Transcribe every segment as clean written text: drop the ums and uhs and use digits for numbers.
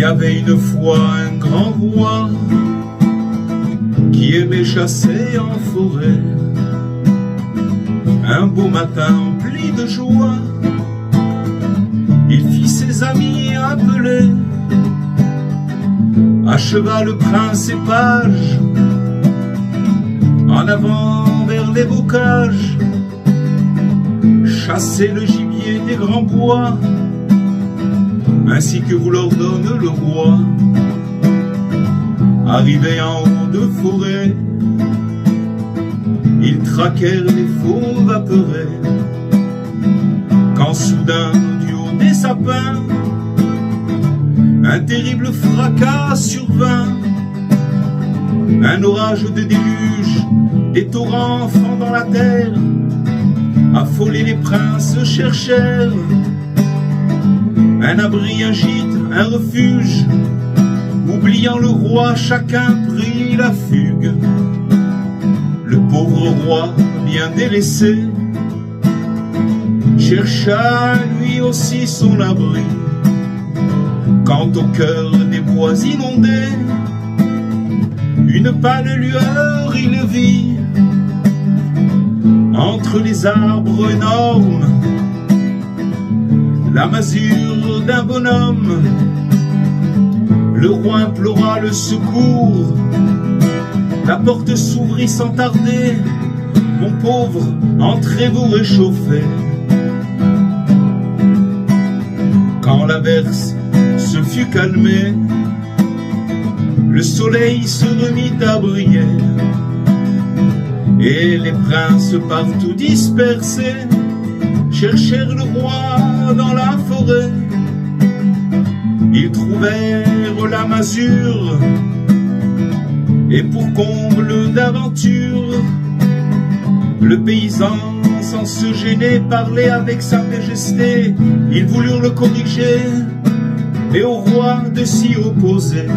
y avait une fois un grand roi qui aimait chasser en forêt. Un beau matin empli de joie, il fit ses amis appeler. À cheval, prince et page, en avant vers les bocages, chasser le gibier des grands bois, ainsi que vous l'ordonne le roi. Arrivés en haut de forêt, ils traquèrent les fauves apeurés, quand soudain du haut des sapins, un terrible fracas survint. Un orage de déluge, des torrents fendant la terre, affolés les princes cherchèrent un abri, un gîte, un refuge. Oubliant le roi, chacun prit la fugue. Le pauvre roi, bien délaissé, chercha lui aussi son abri. Quand au cœur des bois inondés, une pâle lueur il vit, entre les arbres énormes, la masure d'un bonhomme. Le roi implora le secours, la porte s'ouvrit sans tarder. Mon pauvre, entrez vous réchauffer. Quand l'averse se fut calmée, le soleil se remit à briller, et les princes partout dispersés cherchèrent le roi dans la forêt. Ils trouvèrent la masure, et pour comble d'aventure, le paysan sans se gêner parlait avec sa majesté. Ils voulurent le corriger, et au roi de s'y opposer.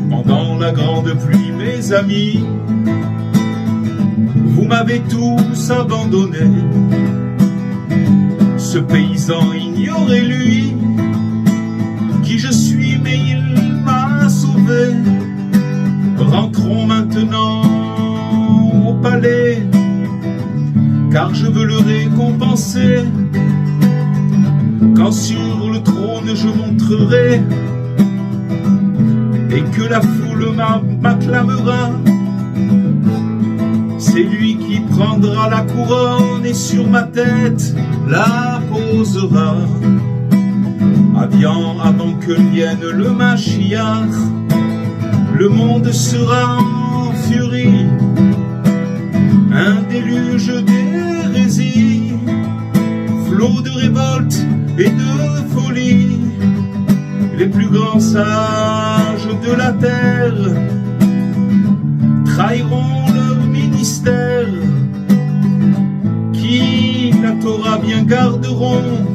Pendant la grande pluie, mes amis, vous m'avez tous abandonné. Ce paysan ignorait lui qui je suis, mais il m'a sauvé. Rentrons maintenant au palais, car je veux le récompenser. Quand sur le trône je monterai, et que la foule m'acclamera, c'est lui qui prendra la couronne et sur ma tête la posera. Avant que vienne le Mashiach, le monde sera en furie, un déluge d'hérésie, flot de révolte et de folie. Les plus grands sages de la terre trahiront leur ministère, qui la Torah bien garderont.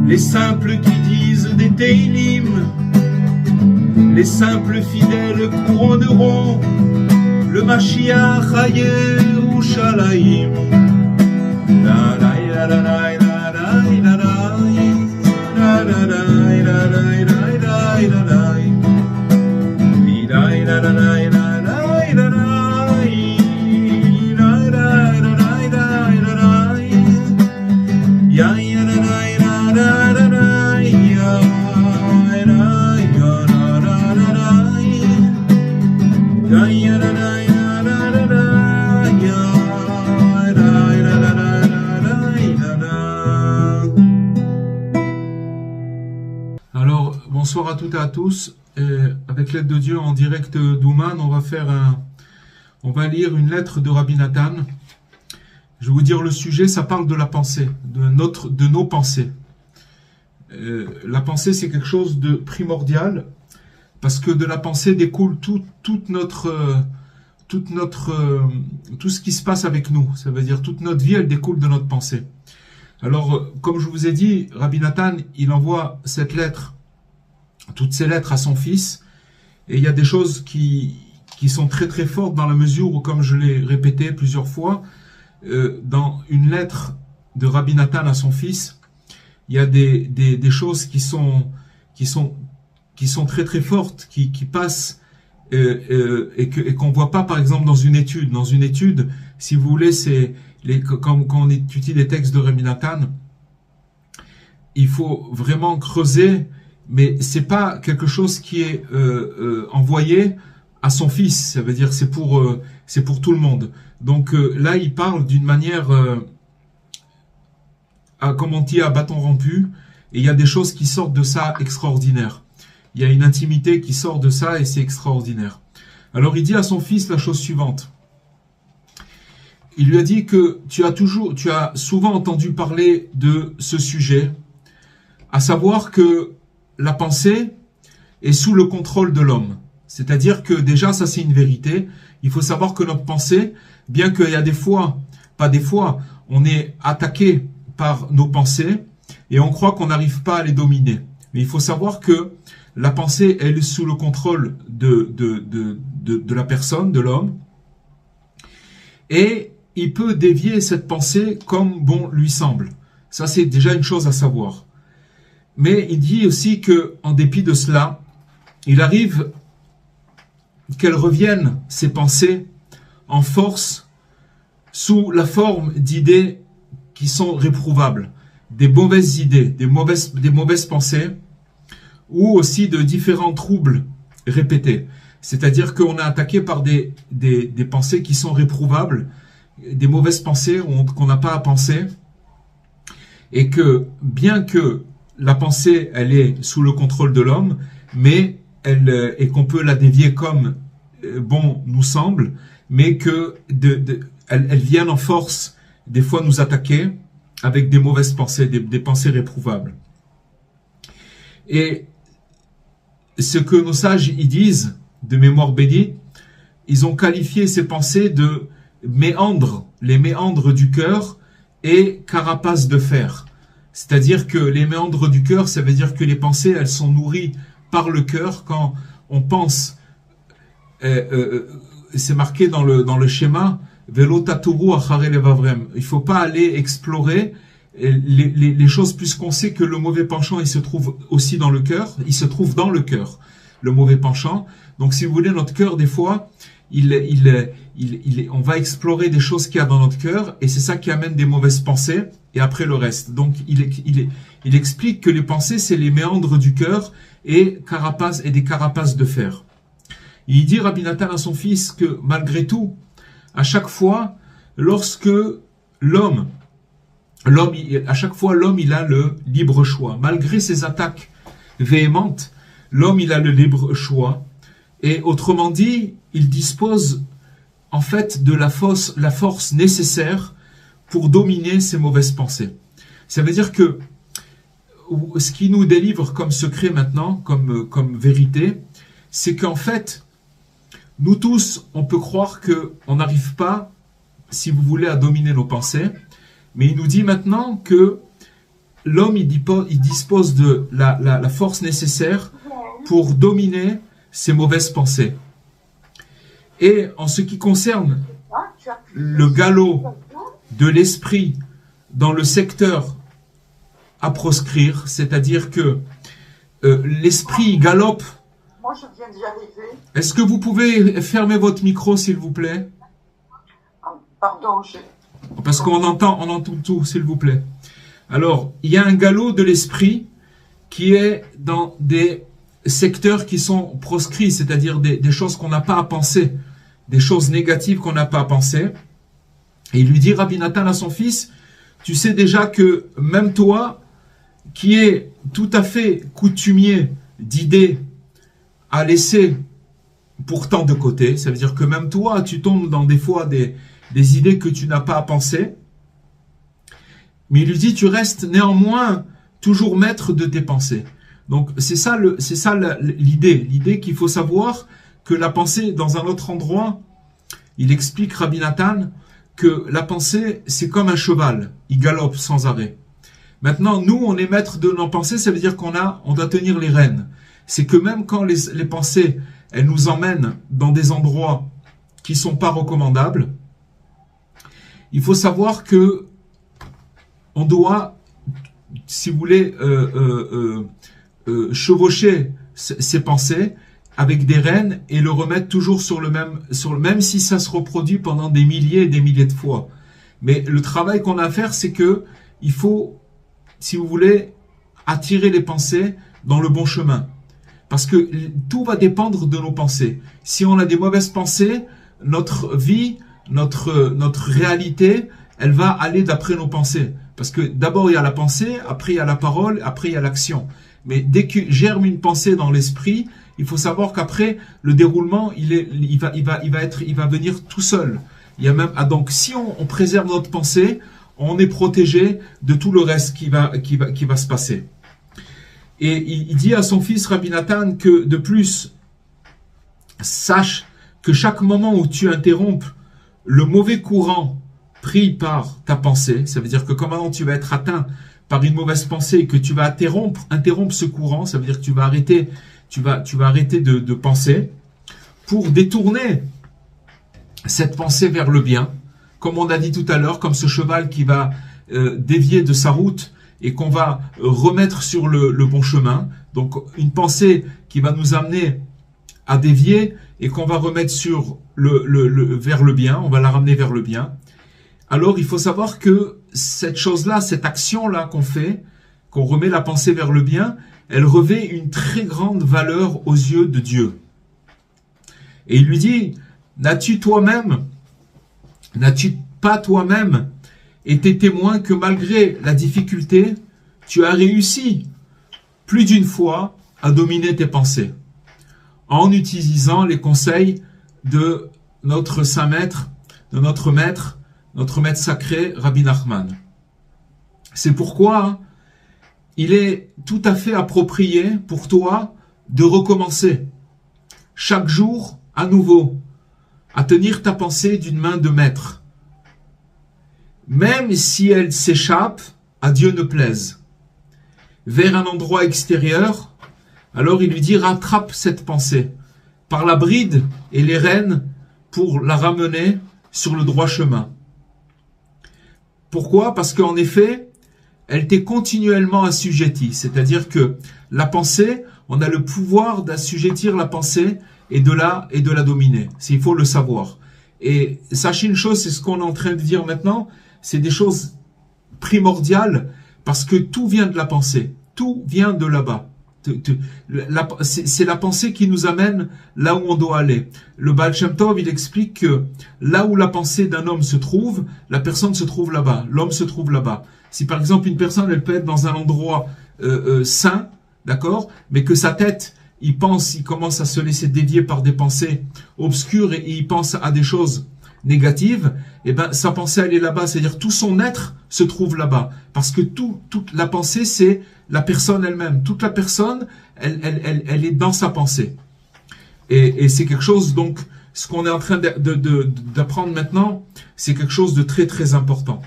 Les simples qui disent des Teilim, les simples fidèles couronneront le Mashiach à Yerushalayim. La la la la la la la la la la. Bonsoir à toutes et à tous. Avec l'aide de Dieu en direct d'Ouman, on va lire une lettre de Rabbi Nathan. Je vais vous dire le sujet, ça parle de la pensée, de nos pensées. La pensée, c'est quelque chose de primordial, parce que de la pensée découle tout ce qui se passe avec nous. Ça veut dire toute notre vie, elle découle de notre pensée. Alors, comme je vous ai dit, Rabbi Nathan, il envoie cette lettre, toutes ces lettres à son fils, et il y a des choses qui sont très très fortes dans la mesure où, comme je l'ai répété plusieurs fois, dans une lettre de Rabbi Nathan à son fils, il y a des choses qui sont très très fortes, qui passent et qu'on voit pas par exemple dans une étude. Dans une étude, si vous voulez, quand on étudie les textes de Rabbi Nathan, il faut vraiment creuser, mais c'est pas quelque chose qui est envoyé à son fils. Ça veut dire c'est pour tout le monde. Donc là, il parle d'une manière comme on dit, à bâton rompu, et il y a des choses qui sortent de ça extraordinaires. Il y a une intimité qui sort de ça et c'est extraordinaire. Alors il dit à son fils la chose suivante. Il lui a dit que tu as souvent entendu parler de ce sujet, à savoir que la pensée est sous le contrôle de l'homme. C'est-à-dire que déjà, ça c'est une vérité. Il faut savoir que notre pensée, bien qu'il y a des fois, pas des fois, on est attaqué par nos pensées et on croit qu'on n'arrive pas à les dominer. Mais il faut savoir que la pensée, elle est sous le contrôle de la personne, de l'homme, et il peut dévier cette pensée comme bon lui semble. Ça, c'est déjà une chose à savoir. Mais il dit aussi que, en dépit de cela, il arrive qu'elles reviennent, ces pensées, en force, sous la forme d'idées qui sont réprouvables, des mauvaises idées, des mauvaises pensées, ou aussi de différents troubles répétés. C'est-à-dire qu'on est attaqué par des pensées qui sont réprouvables, des mauvaises pensées qu'on n'a pas à penser, et que bien que la pensée, elle est sous le contrôle de l'homme, mais et qu'on peut la dévier comme bon nous semble, mais que elles viennent en force des fois nous attaquer avec des mauvaises pensées, des pensées réprouvables. Et ce que nos sages y disent, de mémoire bénie, ils ont qualifié ces pensées de méandres, les méandres du cœur et carapace de fer. C'est-à-dire que les méandres du cœur, ça veut dire que les pensées, elles sont nourries par le cœur. Quand on pense, c'est marqué dans le schéma, Velo taturu achare levavrem. Il faut pas aller explorer les choses, puisqu'on sait que le mauvais penchant, il se trouve aussi dans le cœur. Il se trouve dans le cœur, le mauvais penchant. Donc, si vous voulez, notre cœur, des fois, on va explorer des choses qu'il y a dans notre cœur, et c'est ça qui amène des mauvaises pensées, et après le reste. Donc, il explique que les pensées, c'est les méandres du cœur et des carapaces de fer. Et il dit, Rabbi Nathan, à son fils, que malgré tout, à chaque fois, lorsque l'homme, à chaque fois, l'homme, il a le libre choix. Malgré ses attaques véhémentes, l'homme, il a le libre choix. Et autrement dit, il dispose en fait de la force nécessaire pour dominer ses mauvaises pensées. Ça veut dire que ce qui nous délivre comme secret maintenant, comme vérité, c'est qu'en fait, nous tous, on peut croire qu'on n'arrive pas, si vous voulez, à dominer nos pensées, mais il nous dit maintenant que l'homme, il dispose de la force nécessaire pour dominer ses mauvaises pensées. Et en ce qui concerne le galop de l'esprit dans le secteur à proscrire, c'est-à-dire que l'esprit galope. Moi, je viens d'y arriver. Est-ce que vous pouvez fermer votre micro, s'il vous plaît? Pardon, parce qu'on entend tout, s'il vous plaît. Alors, il y a un galop de l'esprit qui est dans des secteurs qui sont proscrits, c'est-à-dire des choses qu'on n'a pas à penser, des choses négatives qu'on n'a pas à penser. Et il lui dit, Rabbi Nathan à son fils, tu sais déjà que même toi, qui es tout à fait coutumier d'idées à laisser pourtant de côté, ça veut dire que même toi, tu tombes dans des fois des idées que tu n'as pas à penser. Mais il lui dit, tu restes néanmoins toujours maître de tes pensées. Donc c'est ça l'idée qu'il faut savoir que la pensée, dans un autre endroit, il explique Rabbi Nathan que la pensée, c'est comme un cheval, il galope sans arrêt. Maintenant, nous, on est maître de nos pensées, ça veut dire on doit tenir les rênes. C'est que même quand les pensées, elles nous emmènent dans des endroits qui sont pas recommandables, il faut savoir que on doit si vous voulez, chevaucher ses pensées avec des rênes et le remettre toujours même si ça se reproduit pendant des milliers et des milliers de fois. Mais le travail qu'on a à faire, c'est que il faut, si vous voulez, attirer les pensées dans le bon chemin. Parce que tout va dépendre de nos pensées. Si on a des mauvaises pensées, notre vie, notre réalité, elle va aller d'après nos pensées. Parce que d'abord il y a la pensée, après il y a la parole, après il y a l'action. Mais dès que germe une pensée dans l'esprit, il faut savoir qu'après le déroulement, il va venir tout seul. Il y a même, donc si on préserve notre pensée, on est protégé de tout le reste qui va se passer. Et il dit à son fils Rabbi Nathan que de plus, sache que chaque moment où tu interrompes le mauvais courant pris par ta pensée, ça veut dire que quand tu vas être atteint par une mauvaise pensée et que tu vas interrompre ce courant, ça veut dire que tu vas arrêter de penser pour détourner cette pensée vers le bien, comme on a dit tout à l'heure, comme ce cheval qui va dévier de sa route et qu'on va remettre sur le bon chemin. Donc une pensée qui va nous amener à dévier et qu'on va remettre sur vers le bien, on va la ramener vers le bien. Alors il faut savoir que cette chose-là, cette action-là qu'on fait, qu'on remet la pensée vers le bien, elle revêt une très grande valeur aux yeux de Dieu. Et il lui dit, n'as-tu pas toi-même été témoin que malgré la difficulté, tu as réussi plus d'une fois à dominer tes pensées en utilisant les conseils de notre saint maître, de notre maître sacré, Rabbi Nachman. C'est pourquoi il est tout à fait approprié pour toi de recommencer chaque jour à nouveau à tenir ta pensée d'une main de maître. Même si elle s'échappe, à Dieu ne plaise, vers un endroit extérieur, alors il lui dit rattrape cette pensée par la bride et les rênes pour la ramener sur le droit chemin. Pourquoi ? Parce qu'en effet, elle t'est continuellement assujettie. C'est-à-dire que la pensée, on a le pouvoir d'assujettir la pensée et de la dominer. Il faut le savoir. Et sachez une chose, c'est ce qu'on est en train de dire maintenant, c'est des choses primordiales parce que tout vient de la pensée. Tout vient de là-bas. C'est la pensée qui nous amène là où on doit aller. Le Baal Shem Tov, il explique que là où la pensée d'un homme se trouve, la personne se trouve là-bas, l'homme se trouve là-bas. Si par exemple une personne, elle peut être dans un endroit sain, d'accord, mais que sa tête, il commence à se laisser dévier par des pensées obscures et il pense à des choses négatives, et ben sa pensée elle est là-bas, c'est-à-dire tout son être se trouve là-bas, parce que toute la pensée c'est la personne elle-même, toute la personne elle est dans sa pensée, et c'est quelque chose, donc ce qu'on est en train d'apprendre maintenant, c'est quelque chose de très très important.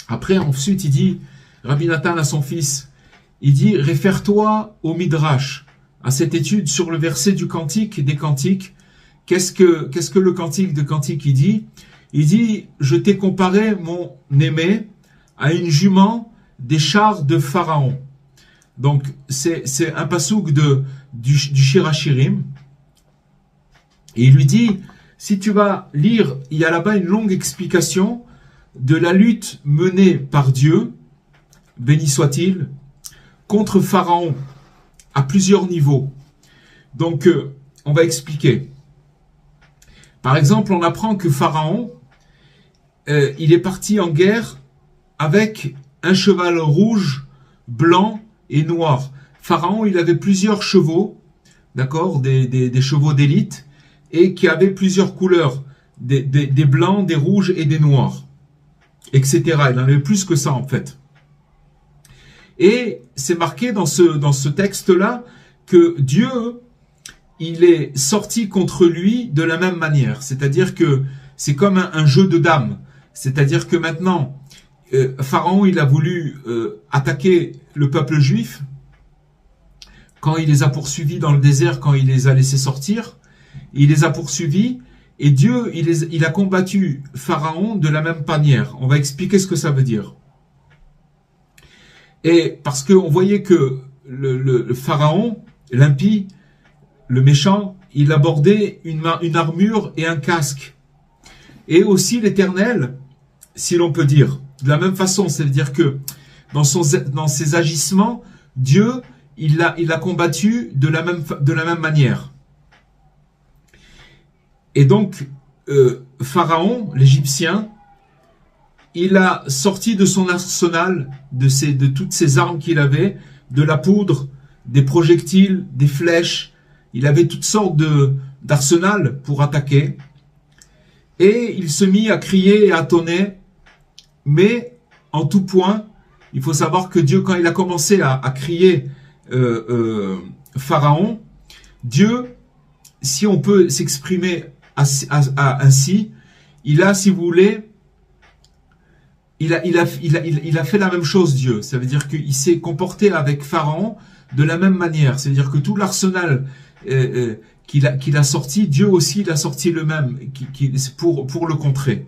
Après ensuite il dit, Rabbi Nathan à son fils, il dit réfère-toi au Midrash, à cette étude sur le verset du cantique et des cantiques. Qu'est-ce que le cantique de cantique il dit? Il dit, je t'ai comparé, mon aimé, à une jument des chars de Pharaon. Donc, c'est un pasouk du Shir HaShirim. Et il lui dit, si tu vas lire, il y a là-bas une longue explication de la lutte menée par Dieu, béni soit-il, contre Pharaon, à plusieurs niveaux. Donc, on va expliquer. Par exemple, on apprend que Pharaon, il est parti en guerre avec un cheval rouge, blanc et noir. Pharaon, il avait plusieurs chevaux, d'accord, des chevaux d'élite, et qui avaient plusieurs couleurs, des blancs, des rouges et des noirs, etc. Il en avait plus que ça en fait. Et c'est marqué dans ce texte-là que Dieu, il est sorti contre lui de la même manière. C'est-à-dire que c'est comme un jeu de dames. C'est-à-dire que maintenant, Pharaon, il a voulu attaquer le peuple juif quand il les a poursuivis dans le désert, quand il les a laissés sortir. Il les a poursuivis et Dieu, il a combattu Pharaon de la même manière. On va expliquer ce que ça veut dire. Et parce qu'on voyait que le pharaon, l'impie, le méchant, il abordait une armure et un casque. Et aussi l'Éternel, si l'on peut dire, de la même façon, c'est-à-dire que dans ses agissements, Dieu, il l'a combattu de la même manière. Et donc, Pharaon, l'Égyptien, il a sorti de son arsenal, de toutes ses armes qu'il avait, de la poudre, des projectiles, des flèches. Il avait toutes sortes d'arsenal pour attaquer. Et il se mit à crier et à tonner. Mais en tout point, il faut savoir que Dieu, quand il a commencé à crier Pharaon, Dieu, si on peut s'exprimer ainsi, il a, si vous voulez, il a fait la même chose, Dieu. Ça veut dire qu'il s'est comporté avec Pharaon de la même manière. C'est-à-dire que tout l'arsenal qu'il a sorti, Dieu aussi il a sorti le même pour le contrer.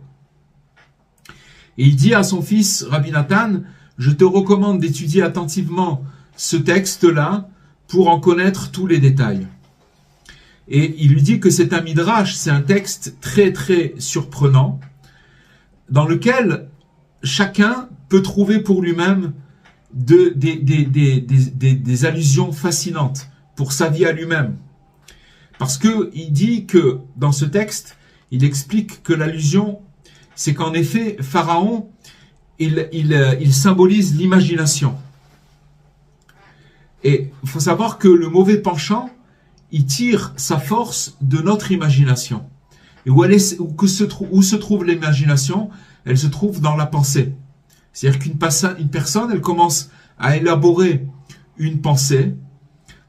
Et il dit à son fils Rabbi Nathan, je te recommande d'étudier attentivement ce texte-là pour en connaître tous les détails. Et il lui dit que c'est un midrash, c'est un texte très très surprenant, dans lequel chacun peut trouver pour lui-même des allusions fascinantes pour sa vie à lui-même. Parce que il dit que dans ce texte, il explique que l'allusion, c'est qu'en effet, Pharaon, il symbolise l'imagination. Et il faut savoir que le mauvais penchant, il tire sa force de notre imagination. Et où se trouve l'imagination? Elle se trouve dans la pensée. C'est-à-dire qu'une personne, elle commence à élaborer une pensée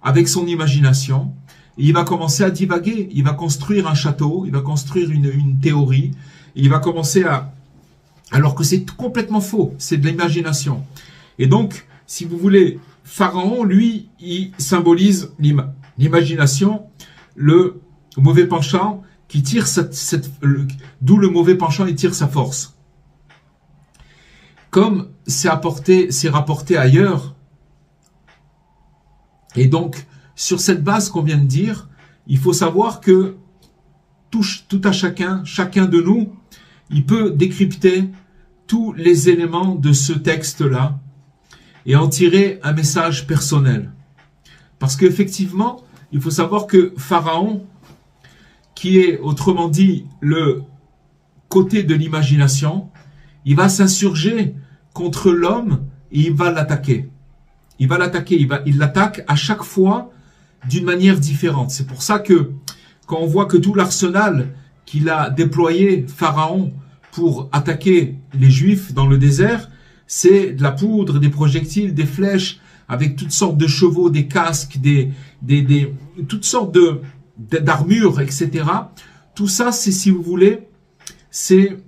avec son imagination, et il va commencer à divaguer, il va construire un château, il va construire une théorie, et il va commencer alors que c'est complètement faux, c'est de l'imagination. Et donc, si vous voulez, Pharaon, lui, il symbolise l'imagination, le mauvais penchant qui tire d'où le mauvais penchant il tire sa force. Comme c'est rapporté ailleurs. Et donc, sur cette base qu'on vient de dire, il faut savoir que tout à chacun de nous, il peut décrypter tous les éléments de ce texte-là et en tirer un message personnel. Parce qu'effectivement, il faut savoir que Pharaon, qui est autrement dit le côté de l'imagination, il va s'insurger contre l'homme et il va l'attaquer. Il l'attaque à chaque fois d'une manière différente. C'est pour ça que quand on voit que tout l'arsenal qu'il a déployé, Pharaon, pour attaquer les Juifs dans le désert, c'est de la poudre, des projectiles, des flèches, avec toutes sortes de chevaux, des casques, toutes sortes d'armures, etc. Tout ça, c'est, si vous voulez, c'est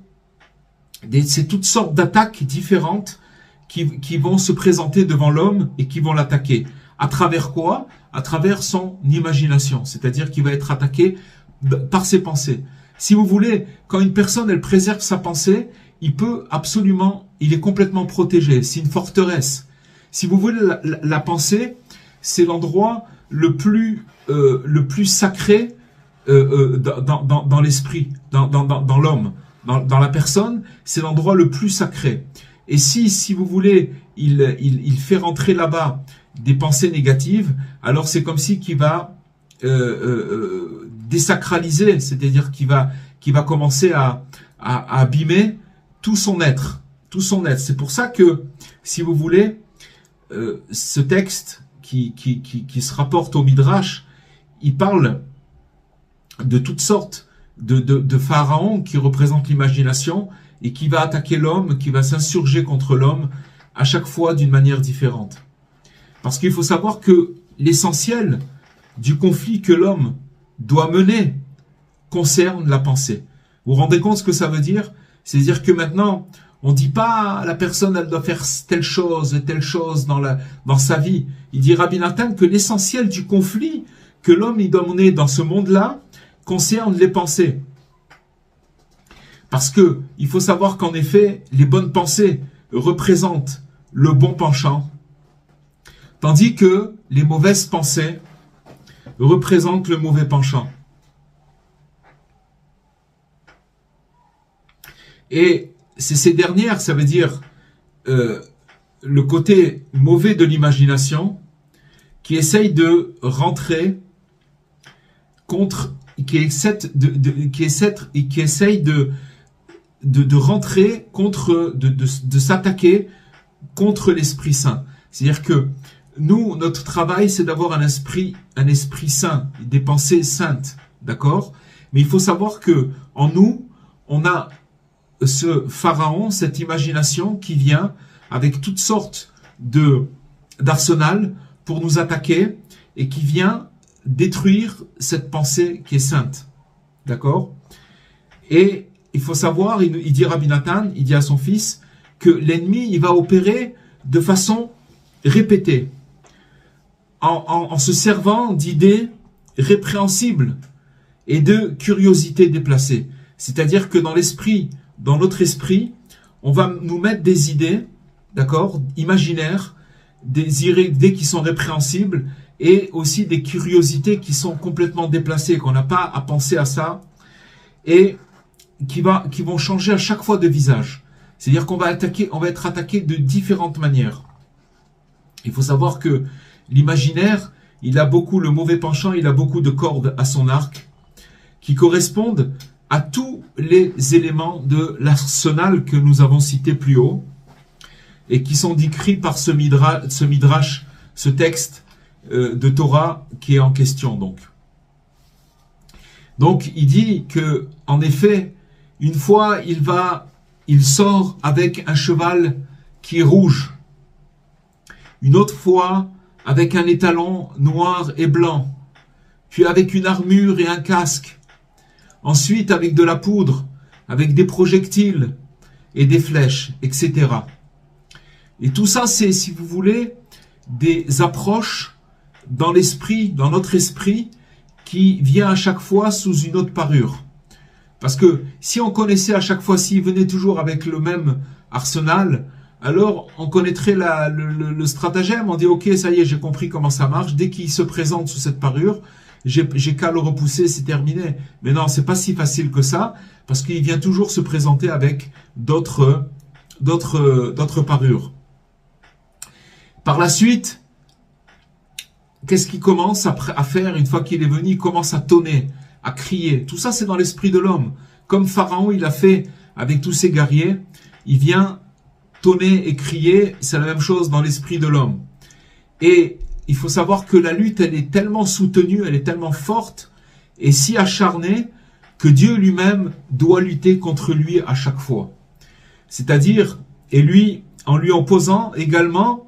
toutes sortes d'attaques différentes qui vont se présenter devant l'homme et qui vont l'attaquer. À travers quoi? À travers son imagination. C'est-à-dire qu'il va être attaqué par ses pensées. Si vous voulez, quand une personne, elle préserve sa pensée, il est complètement protégé. C'est une forteresse. Si vous voulez, la pensée, c'est l'endroit le plus sacré dans l'esprit, dans l'homme, dans la personne, c'est l'endroit le plus sacré. Et si vous voulez, il fait rentrer là-bas des pensées négatives, alors c'est comme si qu'il va désacraliser, c'est-à-dire qu'il va commencer à abîmer tout son être. C'est pour ça que, si vous voulez, ce texte qui se rapporte au Midrash, il parle de toutes sortes de pharaons qui représentent l'imagination et qui va attaquer l'homme, qui va s'insurger contre l'homme à chaque fois d'une manière différente. Parce qu'il faut savoir que l'essentiel du conflit que l'homme doit mener concerne la pensée. Vous vous rendez compte ce que ça veut dire? C'est-à-dire que maintenant, on dit pas la personne elle doit faire telle chose dans sa vie. Il dit Rabbi Nathan que l'essentiel du conflit que l'homme il doit mener dans ce monde-là concerne les pensées. Parce que il faut savoir qu'en effet, les bonnes pensées représentent le bon penchant Tandis que les mauvaises pensées représentent le mauvais penchant. Et c'est ces dernières, ça veut dire le côté mauvais de l'imagination, qui essaye de rentrer contre, qui essaye de rentrer contre, de s'attaquer contre l'Esprit Saint. C'est-à-dire que nous, notre travail, c'est d'avoir un esprit saint, des pensées saintes, d'accord? Mais il faut savoir que en nous, on a ce pharaon, cette imagination qui vient avec toutes sortes d'arsenal pour nous attaquer et qui vient détruire cette pensée qui est sainte. D'accord? Et il faut savoir, il dit Rabbi Nathan, il dit à son fils, que l'ennemi, il va opérer de façon répétée, en se servant d'idées répréhensibles et de curiosités déplacées. C'est-à-dire que dans notre esprit, on va nous mettre des idées, d'accord, imaginaires, des idées qui sont répréhensibles et aussi des curiosités qui sont complètement déplacées, qu'on n'a pas à penser à ça et qui vont changer à chaque fois de visage. C'est-à-dire qu'on va être attaqué de différentes manières. Il faut savoir que l'imaginaire, le mauvais penchant, il a beaucoup de cordes à son arc qui correspondent à tous les éléments de l'arsenal que nous avons cité plus haut et qui sont décrits par ce midrash, ce texte de Torah qui est en question donc. Donc il dit que en effet, une fois il sort avec un cheval qui est rouge, une autre fois avec un étalon noir et blanc, puis avec une armure et un casque, ensuite avec de la poudre, avec des projectiles et des flèches, etc. Et tout ça, c'est, si vous voulez, des approches dans l'esprit, dans notre esprit, qui vient à chaque fois sous une autre parure. Parce que si on connaissait à chaque fois, s'il venait toujours avec le même arsenal, alors on connaîtrait le stratagème, on dit ok, ça y est, j'ai compris comment ça marche, dès qu'il se présente sous cette parure, j'ai qu'à le repousser, c'est terminé. Mais non, c'est pas si facile que ça, parce qu'il vient toujours se présenter avec d'autres parures. Par la suite, qu'est-ce qu'il commence à faire une fois qu'il est venu? Il commence à tonner, à crier. Tout ça, c'est dans l'esprit de l'homme. Comme Pharaon, il a fait avec tous ses guerriers, il vient tonner et crier, c'est la même chose dans l'esprit de l'homme. Et il faut savoir que la lutte, elle est tellement soutenue, elle est tellement forte et si acharnée que Dieu lui-même doit lutter contre lui à chaque fois. C'est-à-dire, et lui, en lui opposant également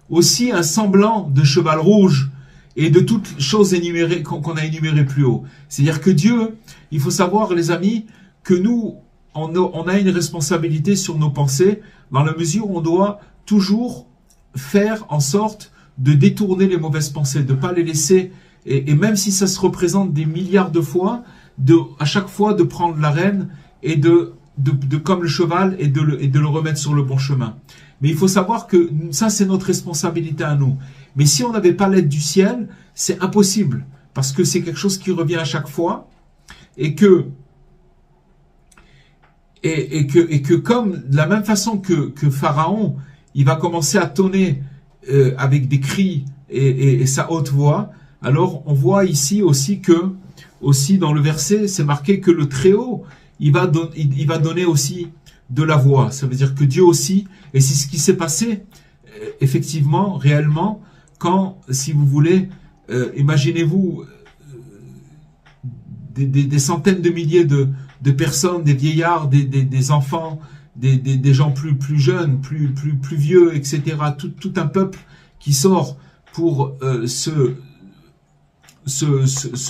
aussi un semblant de cheval rouge et de toutes choses énumérées qu'on a énumérées plus haut. C'est-à-dire que Dieu, il faut savoir, les amis, que nous, on a une responsabilité sur nos pensées dans la mesure où on doit toujours faire en sorte de détourner les mauvaises pensées, de ne pas les laisser, et même si ça se représente des milliards de fois, à chaque fois de prendre la rêne et de comme le cheval et de le remettre sur le bon chemin. Mais il faut savoir que ça, c'est notre responsabilité à nous. Mais si on n'avait pas l'aide du ciel, c'est impossible, parce que c'est quelque chose qui revient à chaque fois, et que comme de la même façon que Pharaon, il va commencer à tonner avec des cris et sa haute voix, alors on voit ici aussi que, aussi dans le verset, c'est marqué que le Très-Haut, il va donner aussi de la voix. Ça veut dire que Dieu aussi, et c'est ce qui s'est passé, effectivement, réellement, quand, si vous voulez, imaginez-vous des centaines de milliers de personnes, des vieillards, des enfants, des gens plus jeunes, plus vieux, etc. Tout un peuple qui sort pour se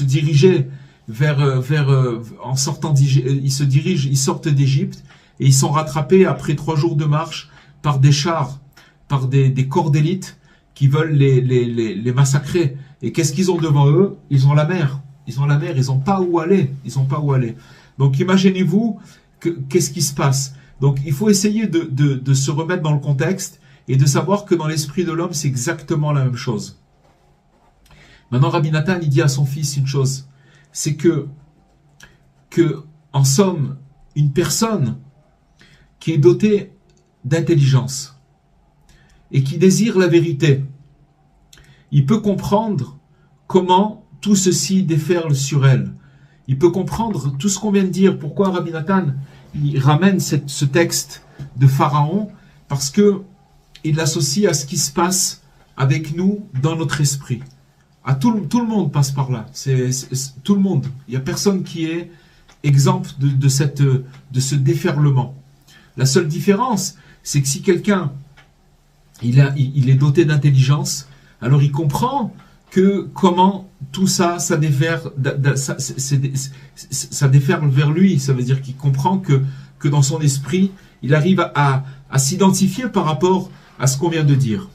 diriger en sortant ils sortent d'Égypte et ils sont rattrapés après 3 jours de marche par des chars, par des corps d'élite qui veulent les massacrer. Et qu'est-ce qu'ils ont devant eux? Ils ont la mer. Ils n'ont pas où aller. Donc imaginez-vous qu'est-ce qui se passe. Donc il faut essayer de se remettre dans le contexte et de savoir que dans l'esprit de l'homme, c'est exactement la même chose. Maintenant, Rabbi Nathan, il dit à son fils une chose, c'est que en somme, une personne qui est dotée d'intelligence et qui désire la vérité, il peut comprendre comment tout ceci déferle sur elle. Il peut comprendre tout ce qu'on vient de dire. Pourquoi Rabbi Nathan il ramène ce texte de Pharaon? Parce que il l'associe à ce qui se passe avec nous dans notre esprit. Tout le monde passe par là. C'est tout le monde. Il n'y a personne qui est exempt de ce déferlement. La seule différence, c'est que si quelqu'un il est doté d'intelligence, alors il comprend que comment tout ça déferle vers lui. Ça veut dire qu'il comprend que dans son esprit, il arrive à s'identifier par rapport à ce qu'on vient de dire.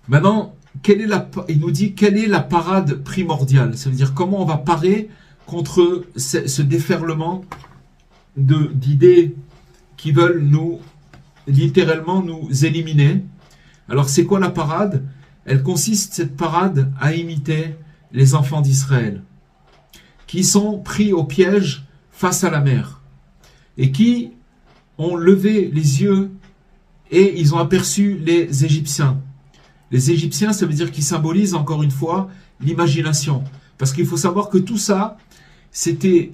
Maintenant, il nous dit quelle est la parade primordiale. Ça veut dire comment on va parer contre ce déferlement d'idées qui veulent littéralement nous éliminer. Alors c'est quoi la parade? Elle consiste, cette parade, à imiter les enfants d'Israël, qui sont pris au piège face à la mer, et qui ont levé les yeux et ils ont aperçu les Égyptiens. Les Égyptiens, ça veut dire qu'ils symbolisent encore une fois l'imagination. Parce qu'il faut savoir que tout ça, il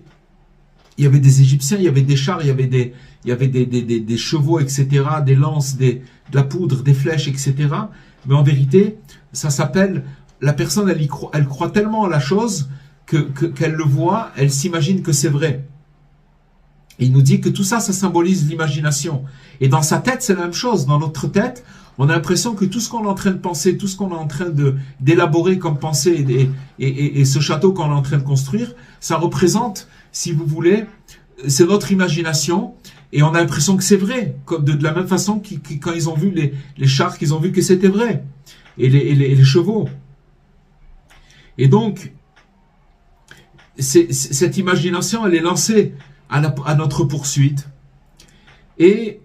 y avait des Égyptiens, il y avait des chars, il y avait des chevaux, etc., des lances, de la poudre, des flèches, etc. Mais en vérité, ça s'appelle, la personne, elle croit tellement à la chose qu'elle le voit, elle s'imagine que c'est vrai. Et il nous dit que tout ça, ça symbolise l'imagination. Et dans sa tête, c'est la même chose. Dans notre tête, on a l'impression que tout ce qu'on est en train de penser, tout ce qu'on est en train d'élaborer comme pensée et ce château qu'on est en train de construire, ça représente, si vous voulez, c'est notre imagination. Et on a l'impression que c'est vrai. De la même façon quand ils ont vu les chars, qu'ils ont vu que c'était vrai. Et les chevaux. Et donc, cette imagination, elle est lancée à notre poursuite. Et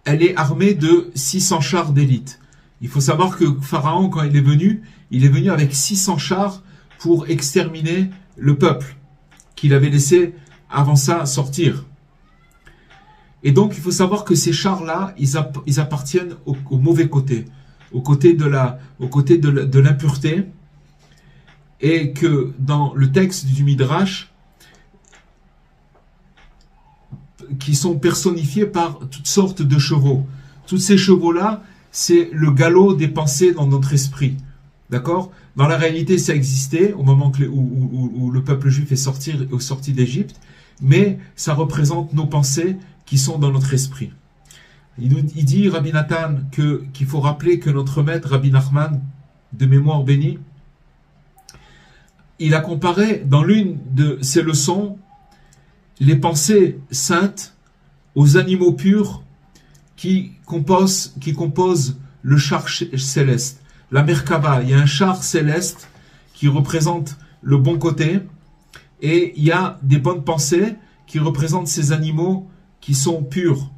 elle est armée de 600 chars d'élite. Il faut savoir que Pharaon, quand il est venu avec 600 chars pour exterminer le peuple qu'il avait laissé avant ça sortir. Et donc, il faut savoir que ces chars-là, ils appartiennent au mauvais côté, au côté de l'impureté, et que dans le texte du Midrash, qui sont personnifiés par toutes sortes de chevaux. Tous ces chevaux-là, c'est le galop des pensées dans notre esprit. D'accord? Dans la réalité, ça existait au moment où le peuple juif est sorti d'Égypte, mais ça représente nos pensées qui sont dans notre esprit. Il dit, Rabbi Nathan, qu'il faut rappeler que notre maître, Rabbi Nachman, de mémoire bénie, il a comparé dans l'une de ses leçons les pensées saintes aux animaux purs qui composent le char céleste. La Merkava, il y a un char céleste qui représente le bon côté, et il y a des bonnes pensées qui représentent ces animaux qui sont purs.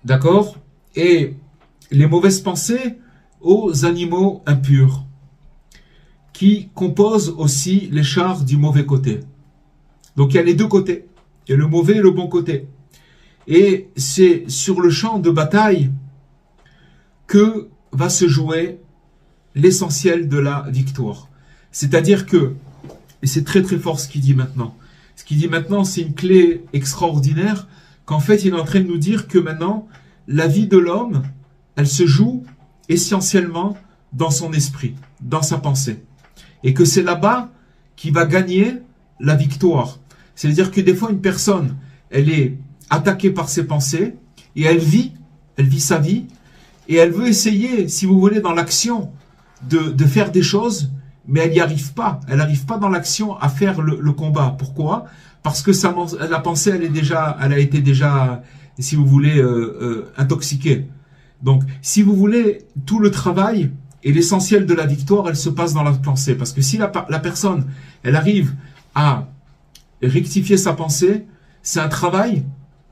D'accord? Et les mauvaises pensées aux animaux impurs, qui composent aussi les chars du mauvais côté. Donc il y a les deux côtés. Il y a le mauvais et le bon côté. Et c'est sur le champ de bataille que va se jouer l'essentiel de la victoire. C'est-à-dire que, et c'est très très fort ce qu'il dit maintenant, c'est une clé extraordinaire, qu'en fait il est en train de nous dire que maintenant, la vie de l'homme, elle se joue essentiellement dans son esprit, dans sa pensée. Et que c'est là-bas qu'il va gagner la victoire. C'est-à-dire que des fois, une personne, elle est attaquée par ses pensées, et elle vit sa vie, et elle veut essayer, si vous voulez, dans l'action, de faire des choses, mais elle n'y arrive pas. Elle n'arrive pas dans l'action à faire le combat. Pourquoi? Parce que la pensée, elle a été déjà, si vous voulez, intoxiquée. Donc, si vous voulez, tout le travail et l'essentiel de la victoire, elle se passe dans la pensée. Parce que si la personne, elle arrive à rectifier sa pensée, c'est un travail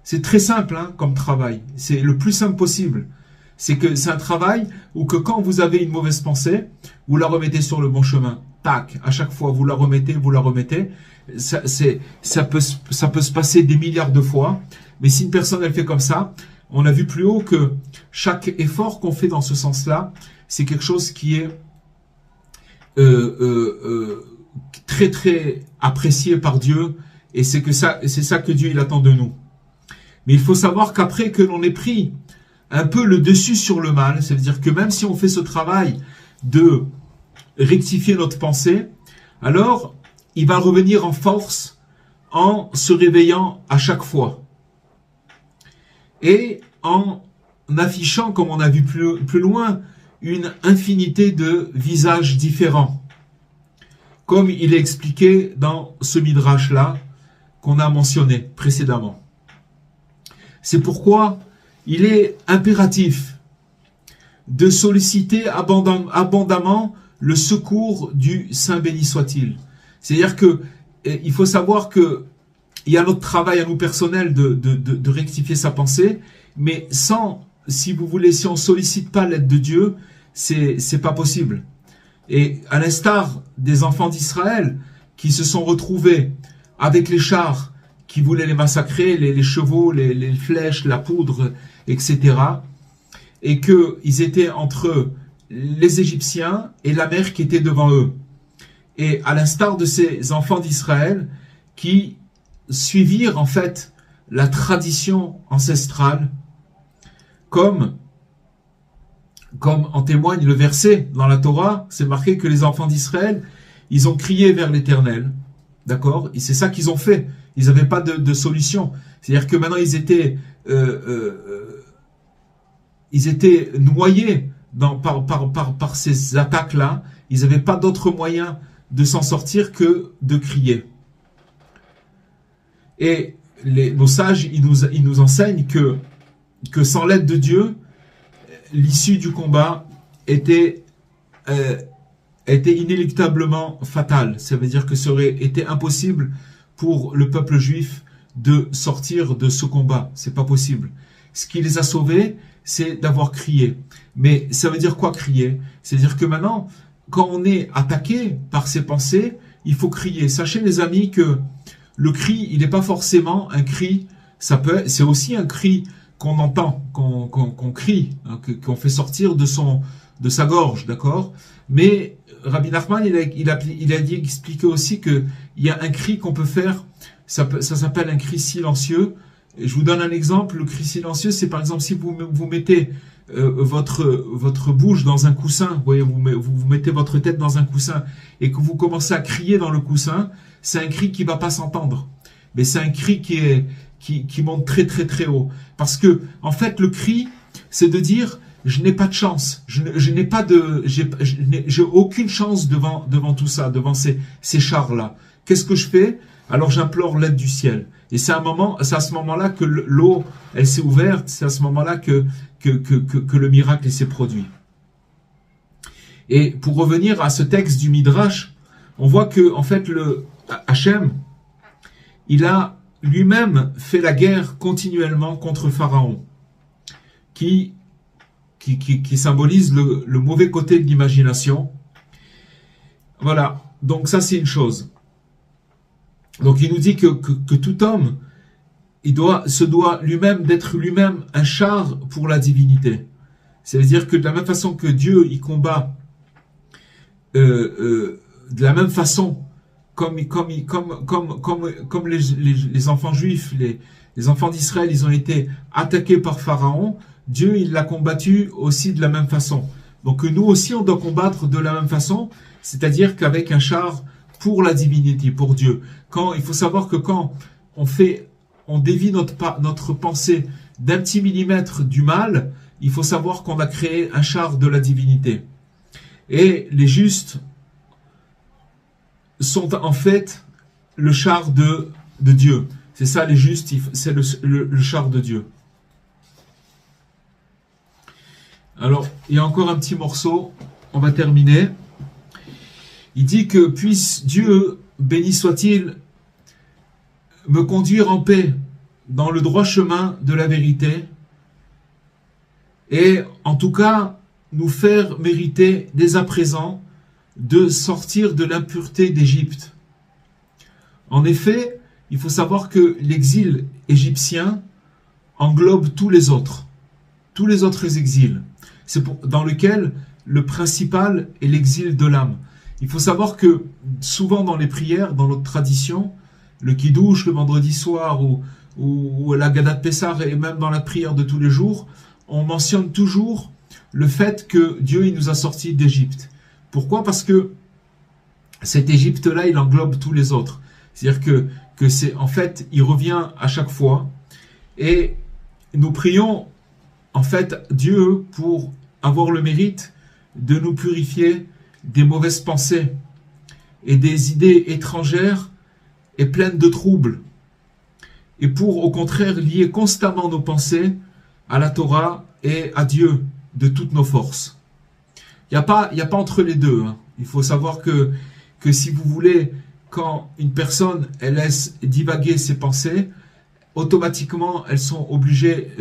C'est très simple hein, comme travail. C'est le plus simple possible. C'est que c'est un travail où que quand vous avez une mauvaise pensée, vous la remettez sur le bon chemin. Tac, à chaque fois, vous la remettez. Ça peut se passer des milliards de fois. Mais si une personne, elle fait comme ça, on a vu plus haut que chaque effort qu'on fait dans ce sens-là, c'est quelque chose qui est très très apprécié par Dieu. Et c'est ça que Dieu il attend de nous. Mais il faut savoir qu'après que l'on ait pris un peu le dessus sur le mal, ça veut dire que même si on fait ce travail de rectifier notre pensée, alors il va revenir en force en se réveillant à chaque fois. Et en affichant, comme on a vu plus loin, une infinité de visages différents. Comme il est expliqué dans ce midrash-là qu'on a mentionné précédemment. C'est pourquoi il est impératif de solliciter abondamment le secours du Saint béni soit-il. C'est-à-dire que il faut savoir que il y a notre travail à nous personnel de rectifier sa pensée, mais si on sollicite pas l'aide de Dieu, c'est pas possible. Et à l'instar des enfants d'Israël qui se sont retrouvés avec les chars qui voulaient les massacrer, les chevaux, les flèches, la poudre, etc. Et qu'ils étaient entre les Égyptiens et la mer qui était devant eux. Et à l'instar de ces enfants d'Israël qui suivirent en fait la tradition ancestrale, comme en témoigne le verset dans la Torah, c'est marqué que les enfants d'Israël, ils ont crié vers l'Éternel, d'accord? Et c'est ça qu'ils ont fait. Ils n'avaient pas de solution. C'est-à-dire que maintenant ils étaient noyés par ces attaques-là. Ils n'avaient pas d'autre moyen de s'en sortir que de crier. Et nos sages, ils nous enseignent que sans l'aide de Dieu, l'issue du combat était inéluctablement fatale. Ça veut dire que ça aurait été impossible pour le peuple juif de sortir de ce combat. C'est pas possible. Ce qui les a sauvés, c'est d'avoir crié. Mais ça veut dire quoi crier? C'est-à-dire que maintenant, quand on est attaqué par ses pensées, il faut crier. Sachez les amis que le cri, il n'est pas forcément un cri. C'est aussi un cri qu'on entend, qu'on crie, hein, qu'on fait sortir de sa gorge, d'accord? Mais Rabbi Nachman, il a dit expliqué aussi que il y a un cri qu'on peut faire. Ça s'appelle un cri silencieux. Et je vous donne un exemple. Le cri silencieux, c'est par exemple si vous mettez votre bouche dans un coussin, vous voyez, vous mettez votre tête dans un coussin et que vous commencez à crier dans le coussin, c'est un cri qui va pas s'entendre. Mais c'est un cri qui monte très très très haut. Parce que en fait, le cri, c'est de dire je n'ai pas de chance, j'ai aucune chance devant tout ça, devant ces chars-là. Qu'est-ce que je fais? Alors j'implore l'aide du ciel. Et c'est à ce moment-là que l'eau, elle s'est ouverte, c'est à ce moment-là que le miracle s'est produit. Et pour revenir à ce texte du Midrash, on voit que en fait le Hachem, il a lui-même fait la guerre continuellement contre Pharaon, qui symbolise le mauvais côté de l'imagination. Voilà, donc ça c'est une chose. Donc il nous dit que tout homme, se doit lui-même d'être lui-même un char pour la divinité. C'est-à-dire que de la même façon que Dieu il combat, de la même façon comme les enfants juifs, les enfants d'Israël, ils ont été attaqués par Pharaon. Dieu il l'a combattu aussi de la même façon. Donc nous aussi on doit combattre de la même façon, c'est-à-dire qu'avec un char pour la divinité, pour Dieu. Il faut savoir que quand on dévie notre pensée d'un petit millimètre du mal, il faut savoir qu'on a créé un char de la divinité. Et les justes sont en fait le char de Dieu. C'est ça les justes, c'est le char de Dieu. Alors, il y a encore un petit morceau, on va terminer. Il dit que puisse Dieu, béni soit-il, me conduire en paix dans le droit chemin de la vérité et en tout cas nous faire mériter dès à présent de sortir de l'impureté d'Égypte. En effet, il faut savoir que l'exil égyptien englobe tous les autres exils. C'est dans lequel le principal est l'exil de l'âme. Il faut savoir que souvent dans les prières, dans notre tradition, le Kiddush le vendredi soir ou la Gadat Pessar et même dans la prière de tous les jours, on mentionne toujours le fait que Dieu il nous a sortis d'Égypte. Pourquoi? Parce que cet Égypte-là, il englobe tous les autres. C'est-à-dire que c'est, en fait, il revient à chaque fois. Et nous prions, en fait, Dieu pour avoir le mérite de nous purifier des mauvaises pensées et des idées étrangères et pleines de troubles. Et pour, au contraire, lier constamment nos pensées à la Torah et à Dieu de toutes nos forces. Il n'y a pas entre les deux. Hein. Il faut savoir que si vous voulez, quand une personne elle laisse divaguer ses pensées, automatiquement elles sont obligées,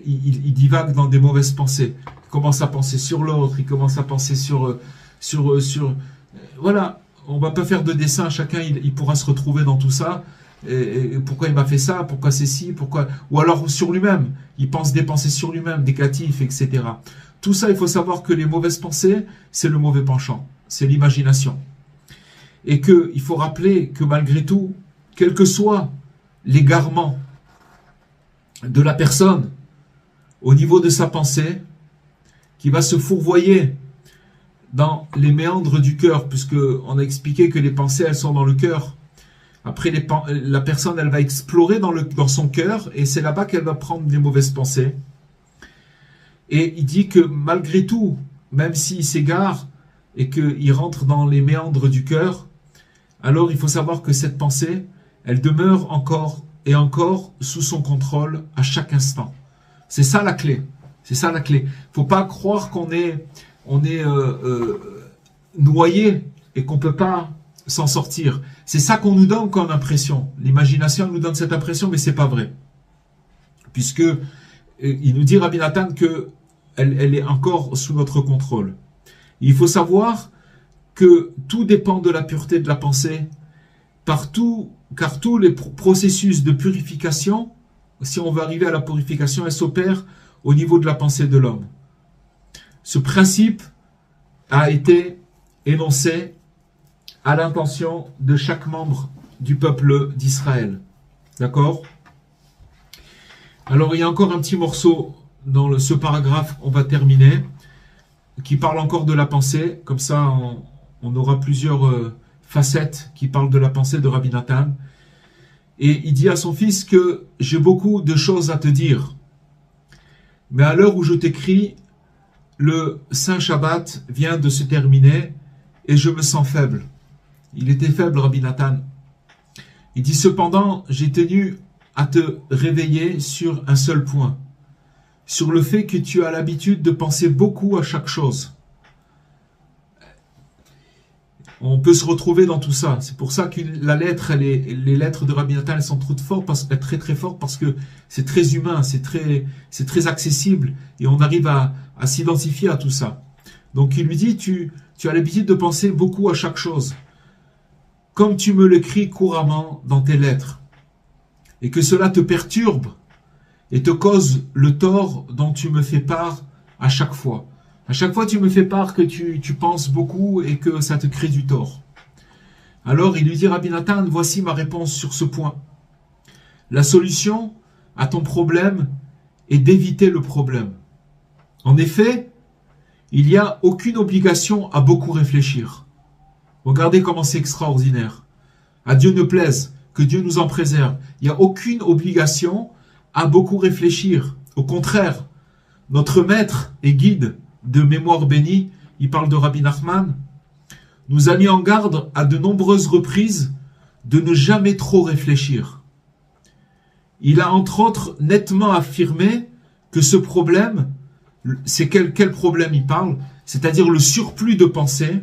il divague dans des mauvaises pensées. Il commence à penser sur l'autre, il commence à penser sur voilà, on va pas faire de dessin, chacun il pourra se retrouver dans tout ça. Et pourquoi il m'a fait ça, pourquoi c'est ci, pourquoi, ou alors sur lui-même, il pense des pensées sur lui-même, négatifs, etc. Tout ça, il faut savoir que les mauvaises pensées, c'est le mauvais penchant, c'est l'imagination. Et qu'il faut rappeler que malgré tout, quels que soient l'égarement de la personne au niveau de sa pensée, qui va se fourvoyer dans les méandres du cœur, puisque on a expliqué que les pensées, elles sont dans le cœur. Après, la personne, elle va explorer dans son cœur, et c'est là-bas qu'elle va prendre des mauvaises pensées. Et il dit que malgré tout, même s'il s'égare et qu'il rentre dans les méandres du cœur, alors il faut savoir que cette pensée, elle demeure encore et encore sous son contrôle à chaque instant. C'est ça la clé. C'est ça la clé. Faut pas croire qu'on est noyé et qu'on peut pas s'en sortir. C'est ça qu'on nous donne comme impression. L'imagination nous donne cette impression, mais c'est pas vrai. Puisque il nous dit Rabbi Nathan que elle est encore sous notre contrôle. Il faut savoir que tout dépend de la pureté de la pensée, car tous les processus de purification, si on veut arriver à la purification, elle s'opère au niveau de la pensée de l'homme. Ce principe a été énoncé à l'intention de chaque membre du peuple d'Israël. D'accord? Alors, il y a encore un petit morceau dans ce paragraphe, on va terminer, qui parle encore de la pensée. Comme ça, on aura plusieurs facettes qui parlent de la pensée de Rabbi Nathan. Et il dit à son fils que j'ai beaucoup de choses à te dire. Mais à l'heure où je t'écris, le Saint Shabbat vient de se terminer et je me sens faible. Il était faible, Rabbi Nathan. Il dit cependant, j'ai tenu à te réveiller sur un seul point. Sur le fait que tu as l'habitude de penser beaucoup à chaque chose. On peut se retrouver dans tout ça. C'est pour ça que la lettre, les lettres de Rabbi Nathan, elles sont très très fortes parce que c'est très humain, c'est très accessible et on arrive à s'identifier à tout ça. Donc il lui dit, tu as l'habitude de penser beaucoup à chaque chose, comme tu me l'écris couramment dans tes lettres, et que cela te perturbe et te cause le tort dont tu me fais part à chaque fois. À chaque fois, tu me fais part que tu penses beaucoup et que ça te crée du tort. Alors, il lui dit, Rabbi Nathan, voici ma réponse sur ce point. La solution à ton problème est d'éviter le problème. En effet, il n'y a aucune obligation à beaucoup réfléchir. Regardez comment c'est extraordinaire. À Dieu ne plaise, que Dieu nous en préserve. Il n'y a aucune obligation à beaucoup réfléchir. Au contraire, notre maître et guide de mémoire bénie, il parle de Rabbi Nachman, nous a mis en garde à de nombreuses reprises de ne jamais trop réfléchir. Il a entre autres nettement affirmé que ce problème, c'est quel problème il parle, c'est-à-dire le surplus de pensée,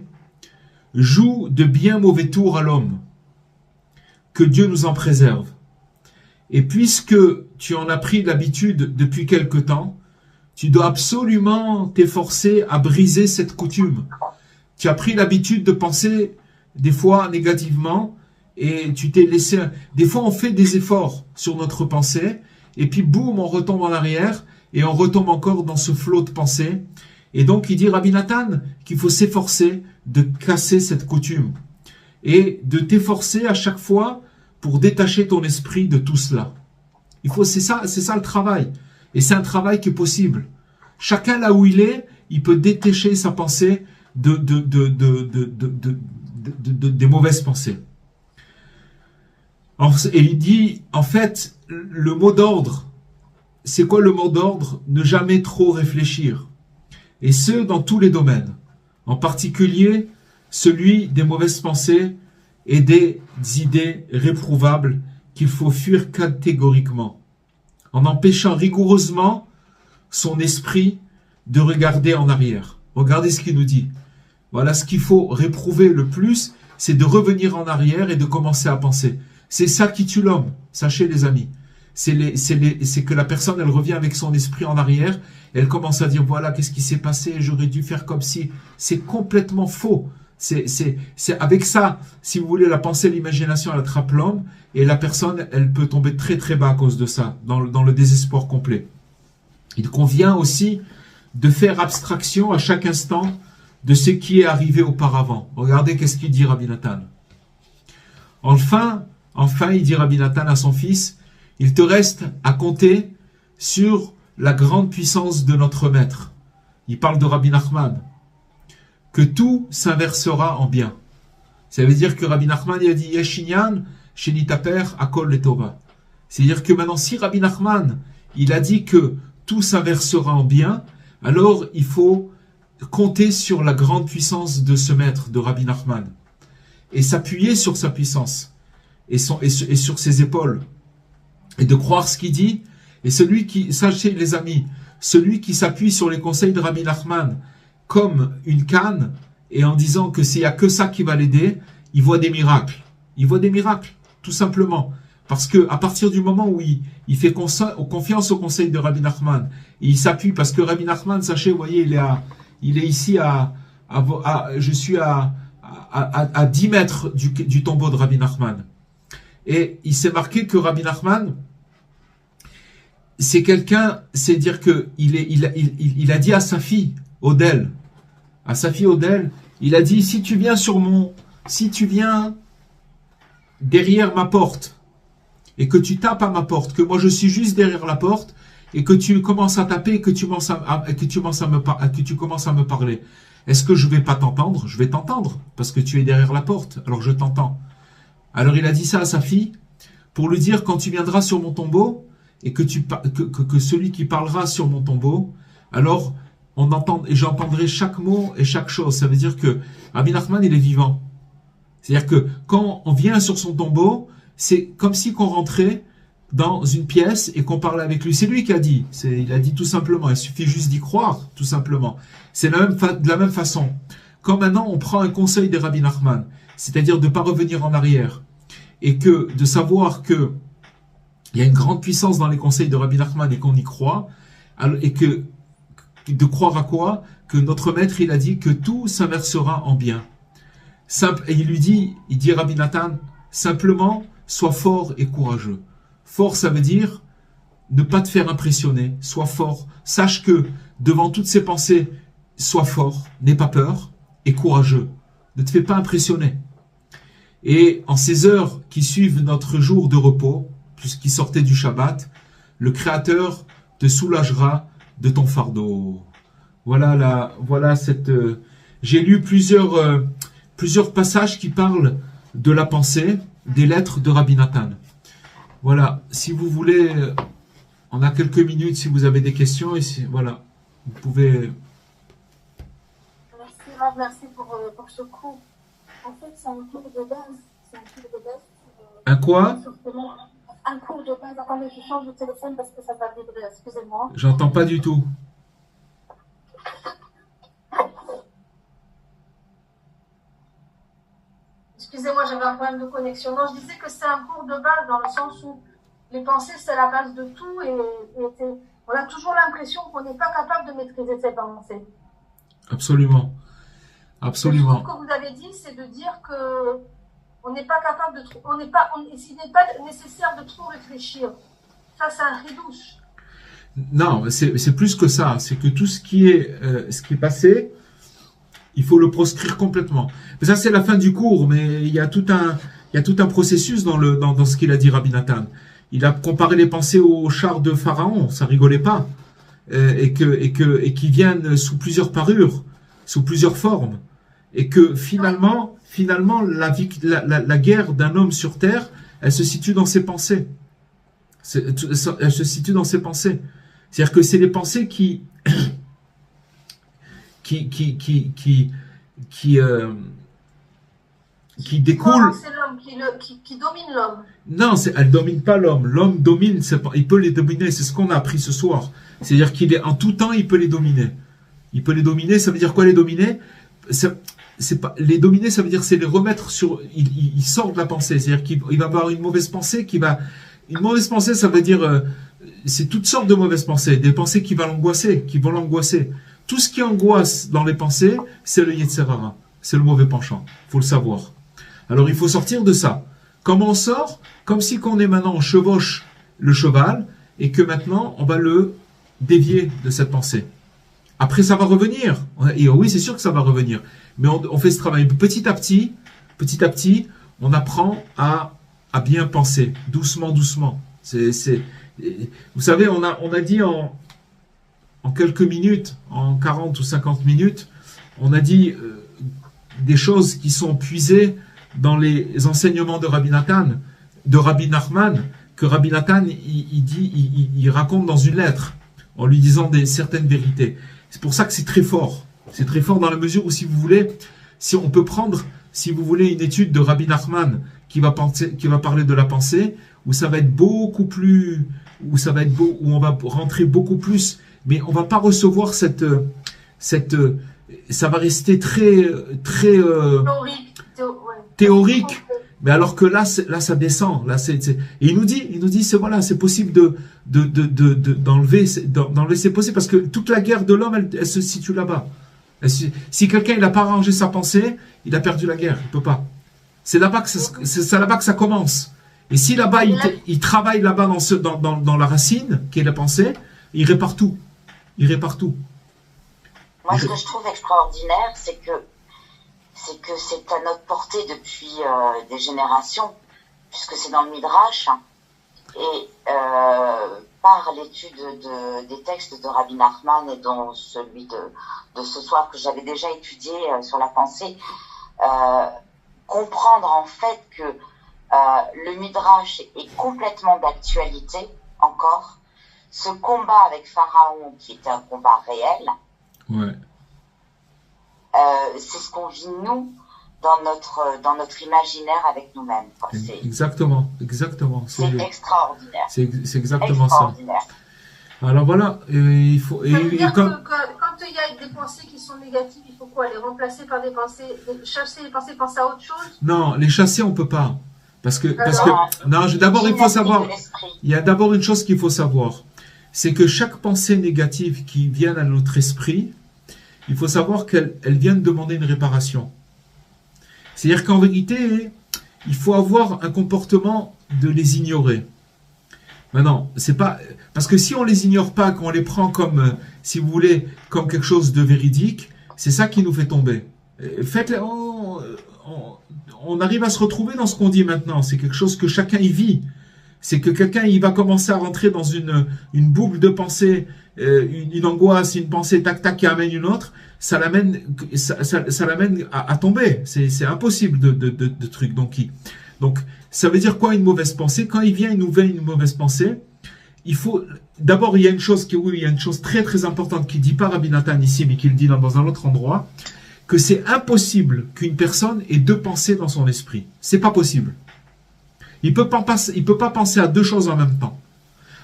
joue de bien mauvais tours à l'homme. Que Dieu nous en préserve. Et puisque tu en as pris l'habitude depuis quelque temps, tu dois absolument t'efforcer à briser cette coutume. Tu as pris l'habitude de penser des fois négativement et tu t'es laissé... Des fois, on fait des efforts sur notre pensée et puis boum, on retombe en arrière et on retombe encore dans ce flot de pensée. Et donc, il dit Rabbi Nathan qu'il faut s'efforcer de casser cette coutume et de t'efforcer à chaque fois pour détacher ton esprit de tout cela. C'est ça le travail. Et c'est un travail qui est possible. Chacun là où il est, il peut détacher sa pensée des mauvaises pensées. Et il dit, en fait, le mot d'ordre, c'est quoi le mot d'ordre? Ne jamais trop réfléchir. Et ce, dans tous les domaines. En particulier, celui des mauvaises pensées et des idées réprouvables qu'il faut fuir catégoriquement, en empêchant rigoureusement son esprit de regarder en arrière. Regardez ce qu'il nous dit. Voilà, ce qu'il faut réprouver le plus, c'est de revenir en arrière et de commencer à penser. C'est ça qui tue l'homme, sachez les amis. C'est que la personne, elle revient avec son esprit en arrière, et elle commence à dire, voilà, qu'est-ce qui s'est passé, j'aurais dû faire comme si. C'est complètement faux. C'est avec ça, si vous voulez, la pensée, l'imagination, elle attrape l'homme, et la personne, elle peut tomber très très bas à cause de ça, dans le désespoir complet. Il convient aussi de faire abstraction à chaque instant de ce qui est arrivé auparavant. Regardez qu'est-ce qu'il dit Rabbi Nathan. Enfin, il dit Rabbi Nathan à son fils, il te reste à compter sur la grande puissance de notre maître. Il parle de Rabbi Nachman. Que tout s'inversera en bien. Ça veut dire que Rabbi Nachman il a dit Yeshinyan, Shenitaper, Akol Letova. C'est-à-dire que maintenant, si Rabbi Nachman il a dit que tout s'inversera en bien, alors il faut compter sur la grande puissance de ce maître, de Rabbi Nachman, et s'appuyer sur sa puissance et sur ses épaules, et de croire ce qu'il dit. Et sachez les amis, celui qui s'appuie sur les conseils de Rabbi Nachman comme une canne, et en disant que s'il n'y a que ça qui va l'aider, il voit des miracles. Il voit des miracles, tout simplement. Parce que à partir du moment où il fait confiance au conseil de Rabbi Nachman, et il s'appuie, parce que Rabbi Nachman, sachez, vous voyez, il est ici je suis à 10 mètres du tombeau de Rabbi Nachman. Et il s'est marqué que Rabbi Nachman, c'est quelqu'un, c'est dire que il a dit à sa fille, Odel, il a dit, si tu viens derrière ma porte, et que tu tapes à ma porte, que moi je suis juste derrière la porte, et que tu commences à taper, et que tu commences à me parler, est-ce que je vais pas t'entendre? Je vais t'entendre, parce que tu es derrière la porte, alors je t'entends. Alors il a dit ça à sa fille, pour lui dire, quand tu viendras sur mon tombeau, et que celui qui parlera sur mon tombeau, alors j'entendrai chaque mot et chaque chose. Ça veut dire que Rabbi Nachman, il est vivant. C'est-à-dire que quand on vient sur son tombeau, c'est comme si qu'on rentrait dans une pièce et qu'on parlait avec lui. C'est lui qui a dit. Il a dit tout simplement. Il suffit juste d'y croire, tout simplement. C'est de la même façon. Quand maintenant on prend un conseil de Rabbi Nachman, c'est-à-dire de ne pas revenir en arrière, et que de savoir que il y a une grande puissance dans les conseils de Rabbi Nachman et qu'on y croit, et que de croire à quoi? Que notre maître, il a dit que tout s'inversera en bien. Et il dit Rabbi Nathan, simplement, sois fort et courageux. Fort, ça veut dire ne pas te faire impressionner, sois fort. Sache que devant toutes ces pensées, sois fort, n'aie pas peur, et courageux. Ne te fais pas impressionner. Et en ces heures qui suivent notre jour de repos, puisqu'il sortait du Shabbat, le Créateur te soulagera de ton fardeau. Voilà cette. J'ai lu plusieurs passages qui parlent de la pensée, des lettres de Rabbi Nathan. Voilà, si vous voulez, on a quelques minutes si vous avez des questions, et voilà, vous pouvez. Merci pour ce cours. En fait, c'est un cours de base. Un quoi? Un cours de base. Attendez, je change de téléphone parce que ça va vibrer. Excusez-moi. J'entends pas du tout. Excusez-moi, j'avais un problème de connexion. Non, je disais que c'est un cours de base dans le sens où les pensées, c'est la base de tout on a toujours l'impression qu'on n'est pas capable de maîtriser ses pensées. Absolument. Absolument. Ce que vous avez dit, c'est de dire que on n'est pas capable de il n'est pas nécessaire de trop réfléchir. Ça, c'est un ridouche. Non, c'est plus que ça. C'est que tout ce qui est passé, il faut le proscrire complètement. Mais ça, c'est la fin du cours, mais il y a tout un processus dans ce qu'il a dit Rabbi Nathan. Il a comparé les pensées aux chars de Pharaon, ça rigolait pas, et qui viennent sous plusieurs parures, sous plusieurs formes, et que finalement, la guerre d'un homme sur terre, elle se situe dans ses pensées. Elle se situe dans ses pensées. C'est-à-dire que c'est les pensées qui découlent. C'est l'homme qui domine l'homme. Non, elle domine pas l'homme. L'homme domine, il peut les dominer. C'est ce qu'on a appris ce soir. C'est-à-dire qu'il est en tout temps, il peut les dominer. Il peut les dominer. Ça veut dire quoi les dominer? C'est pas les dominer. Ça veut dire c'est les remettre sur. Il sort de la pensée. C'est-à-dire qu'il va avoir une mauvaise pensée Une mauvaise pensée, ça veut dire c'est toutes sortes de mauvaises pensées. Des pensées qui vont l'angoisser. Tout ce qui angoisse dans les pensées, c'est le Yetzer Hara. C'est le mauvais penchant. Faut le savoir. Alors il faut sortir de ça. Comment on sort? Comme si qu'on est maintenant, on chevauche le cheval et que maintenant on va le dévier de cette pensée. Après ça va revenir. Et oui, c'est sûr que ça va revenir. Mais on fait ce travail petit à petit, on apprend à bien penser, doucement. Vous savez, on a dit en quelques minutes, en 40 ou 50 minutes, on a dit des choses qui sont puisées dans les enseignements de Rabbi Nathan, de Rabbi Nachman, que Rabbi Nathan il raconte dans une lettre, en lui disant certaines vérités. C'est pour ça que c'est très fort. C'est très fort dans la mesure où, si vous voulez, si on peut prendre, si vous voulez, une étude de Rabbi Nachman qui va parler de la pensée, où ça va être beaucoup plus, où on va rentrer beaucoup plus, mais on va pas recevoir ça va rester très théorique. Mais alors que là ça descend. Et il nous dit c'est possible d'enlever ces pensées, parce que toute la guerre de l'homme elle se situe là-bas. Si quelqu'un il n'a pas arrangé sa pensée, il a perdu la guerre. Il peut pas. C'est là-bas que ça commence. Et si là-bas il travaille là-bas dans la racine qui est la pensée, il répare tout. Moi, ce que je trouve extraordinaire, c'est que c'est à notre portée depuis des générations, puisque c'est dans le Midrash, et par l'étude des textes de Rabbi Nachman et dont celui de ce soir que j'avais déjà étudié sur la pensée, comprendre en fait que le Midrash est complètement d'actualité encore. Ce combat avec Pharaon, qui était un combat réel, ouais. C'est ce qu'on vit nous dans notre imaginaire avec nous-mêmes. Exactement. C'est extraordinaire. C'est exactement ça. Alors voilà, il faut. Ça veut dire que quand il y a des pensées qui sont négatives, il faut quoi? Les remplacer par des pensées, chasser les pensées, penser à autre chose? Non, les chasser on peut pas, parce que d'abord il faut savoir. Il y a d'abord une chose qu'il faut savoir, c'est que chaque pensée négative qui vient à notre esprit, il faut savoir qu'elle vient de demander une réparation. C'est-à-dire qu'en vérité, il faut avoir un comportement de les ignorer. Maintenant, c'est pas parce que si on les ignore pas, qu'on les prend comme, si vous voulez, comme quelque chose de véridique, c'est ça qui nous fait tomber. On arrive à se retrouver dans ce qu'on dit maintenant. C'est quelque chose que chacun y vit. C'est que quelqu'un il va commencer à rentrer dans une boucle de pensée, une angoisse, une pensée tac qui amène une autre, ça l'amène à tomber. C'est impossible de trucs. Donc ça veut dire quoi une mauvaise pensée? Quand il nous vient une mauvaise pensée, il faut d'abord il y a une chose très très importante qui dit pas Rabbi Nathan ici, mais qu'il dit dans un autre endroit, que c'est impossible qu'une personne ait deux pensées dans son esprit. C'est pas possible. Il peut pas penser à deux choses en même temps.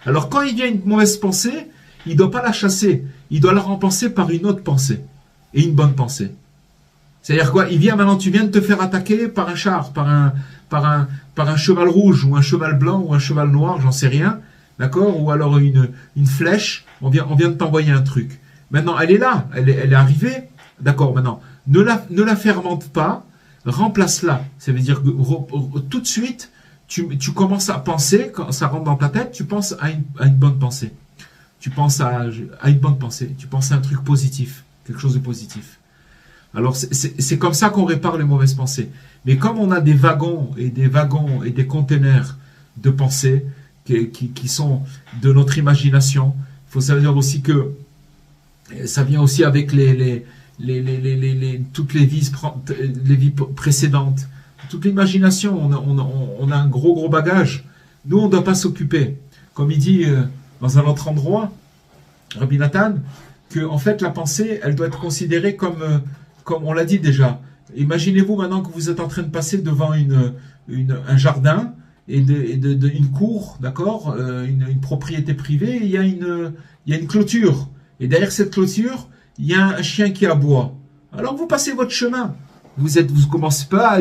Alors quand il vient une mauvaise pensée, il doit pas la chasser. Il doit la remplacer par une autre pensée. Et une bonne pensée. C'est-à-dire quoi? Il vient maintenant, tu viens de te faire attaquer par un char, par un cheval rouge, ou un cheval blanc, ou un cheval noir, j'en sais rien, d'accord? Ou alors une flèche, on vient de t'envoyer un truc. Maintenant, elle est là, elle est arrivée, d'accord, maintenant, ne la fermente pas, remplace-la. Ça veut dire que tout de suite, tu commences à penser, quand ça rentre dans ta tête, tu penses à une bonne pensée. Tu penses à une bonne pensée, tu penses à un truc positif, quelque chose de positif. Alors, c'est comme ça qu'on répare les mauvaises pensées. Mais comme on a des wagons et des containers de pensées qui sont de notre imagination, il faut savoir aussi que ça vient aussi avec toutes les vies précédentes. Toute l'imagination, on a un gros bagage. Nous, on ne doit pas s'occuper. Comme il dit dans un autre endroit, Rabbi Nathan, que en fait la pensée, elle doit être considérée comme on l'a dit déjà. Imaginez-vous maintenant que vous êtes en train de passer devant un jardin et une cour, d'accord, une propriété privée, et il y a une clôture. Et derrière cette clôture, il y a un chien qui aboie. Alors vous passez votre chemin. Vous commencez pas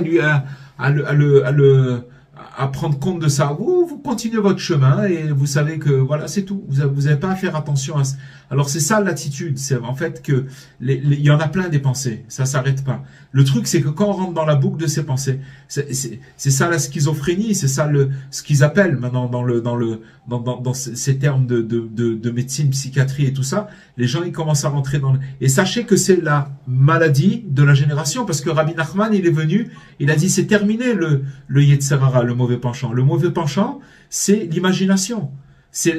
à prendre compte de ça. Vous continuez votre chemin et vous savez que voilà, c'est tout. Vous n'avez pas à faire attention à ça. Alors c'est ça l'attitude. C'est en fait que il y en a plein des pensées. Ça s'arrête pas. Le truc, c'est que quand on rentre dans la boucle de ces pensées, c'est ça la schizophrénie. C'est ça ce qu'ils appellent maintenant dans ces termes de médecine, psychiatrie et tout ça. Les gens, ils commencent à rentrer et sachez que c'est la maladie de la génération, parce que Rabbi Nachman, il est venu, il a dit c'est terminé le Yetzer Hara, le mauvais penchant. Le mauvais penchant, c'est l'imagination. C'est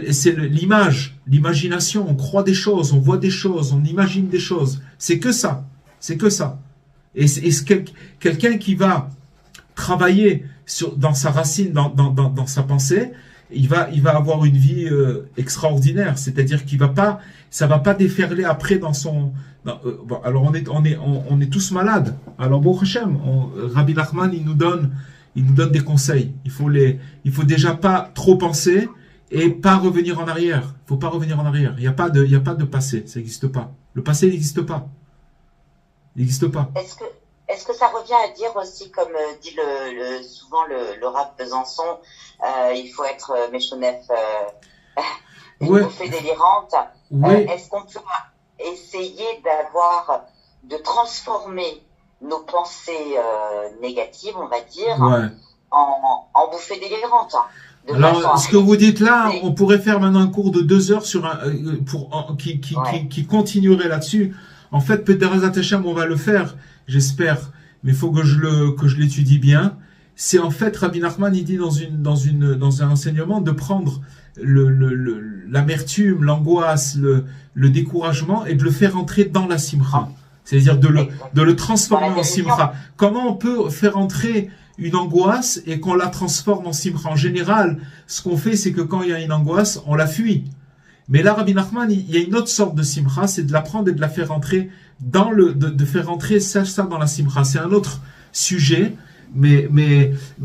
l'imagination. On croit des choses, on voit des choses, on imagine des choses. C'est que ça. C'est que ça. Et quelqu'un qui va travailler dans sa racine, dans sa pensée, il va avoir une vie extraordinaire. C'est-à-dire ça va pas déferler après dans son. Alors on est tous malades. Alors bon Hachem, Rabbi Nachman, il nous donne des conseils. Il faut déjà pas trop penser et pas revenir en arrière. Il faut pas revenir en arrière. Il y a pas de passé. Ça n'existe pas. Le passé n'existe pas. Il n'existe pas. Est-ce que ça revient à dire aussi, comme dit souvent le Rav Besançon, il faut être méchonef, une bouffée délirante. Ouais. Est-ce qu'on peut essayer de transformer nos pensées négatives, on va dire, en bouffées délirantes? Alors, ce que vous dites là, on pourrait faire maintenant un cours de 2 heures qui continuerait là-dessus. En fait, Peterazat Hashem, on va le faire, j'espère, mais il faut que je l'étudie bien. C'est en fait, Rabbi Nachman, il dit dans un enseignement de prendre l'amertume, l'angoisse, le découragement et de le faire entrer dans la simcha. C'est-à-dire de le transformer en simcha. Comment on peut faire entrer une angoisse et qu'on la transforme en simcha? En général, ce qu'on fait, c'est que quand il y a une angoisse, on la fuit. Mais là, Rabbi Nachman, il y a une autre sorte de simcha, c'est de la prendre et de la faire entrer de faire entrer ça dans la simcha. C'est un autre sujet, mais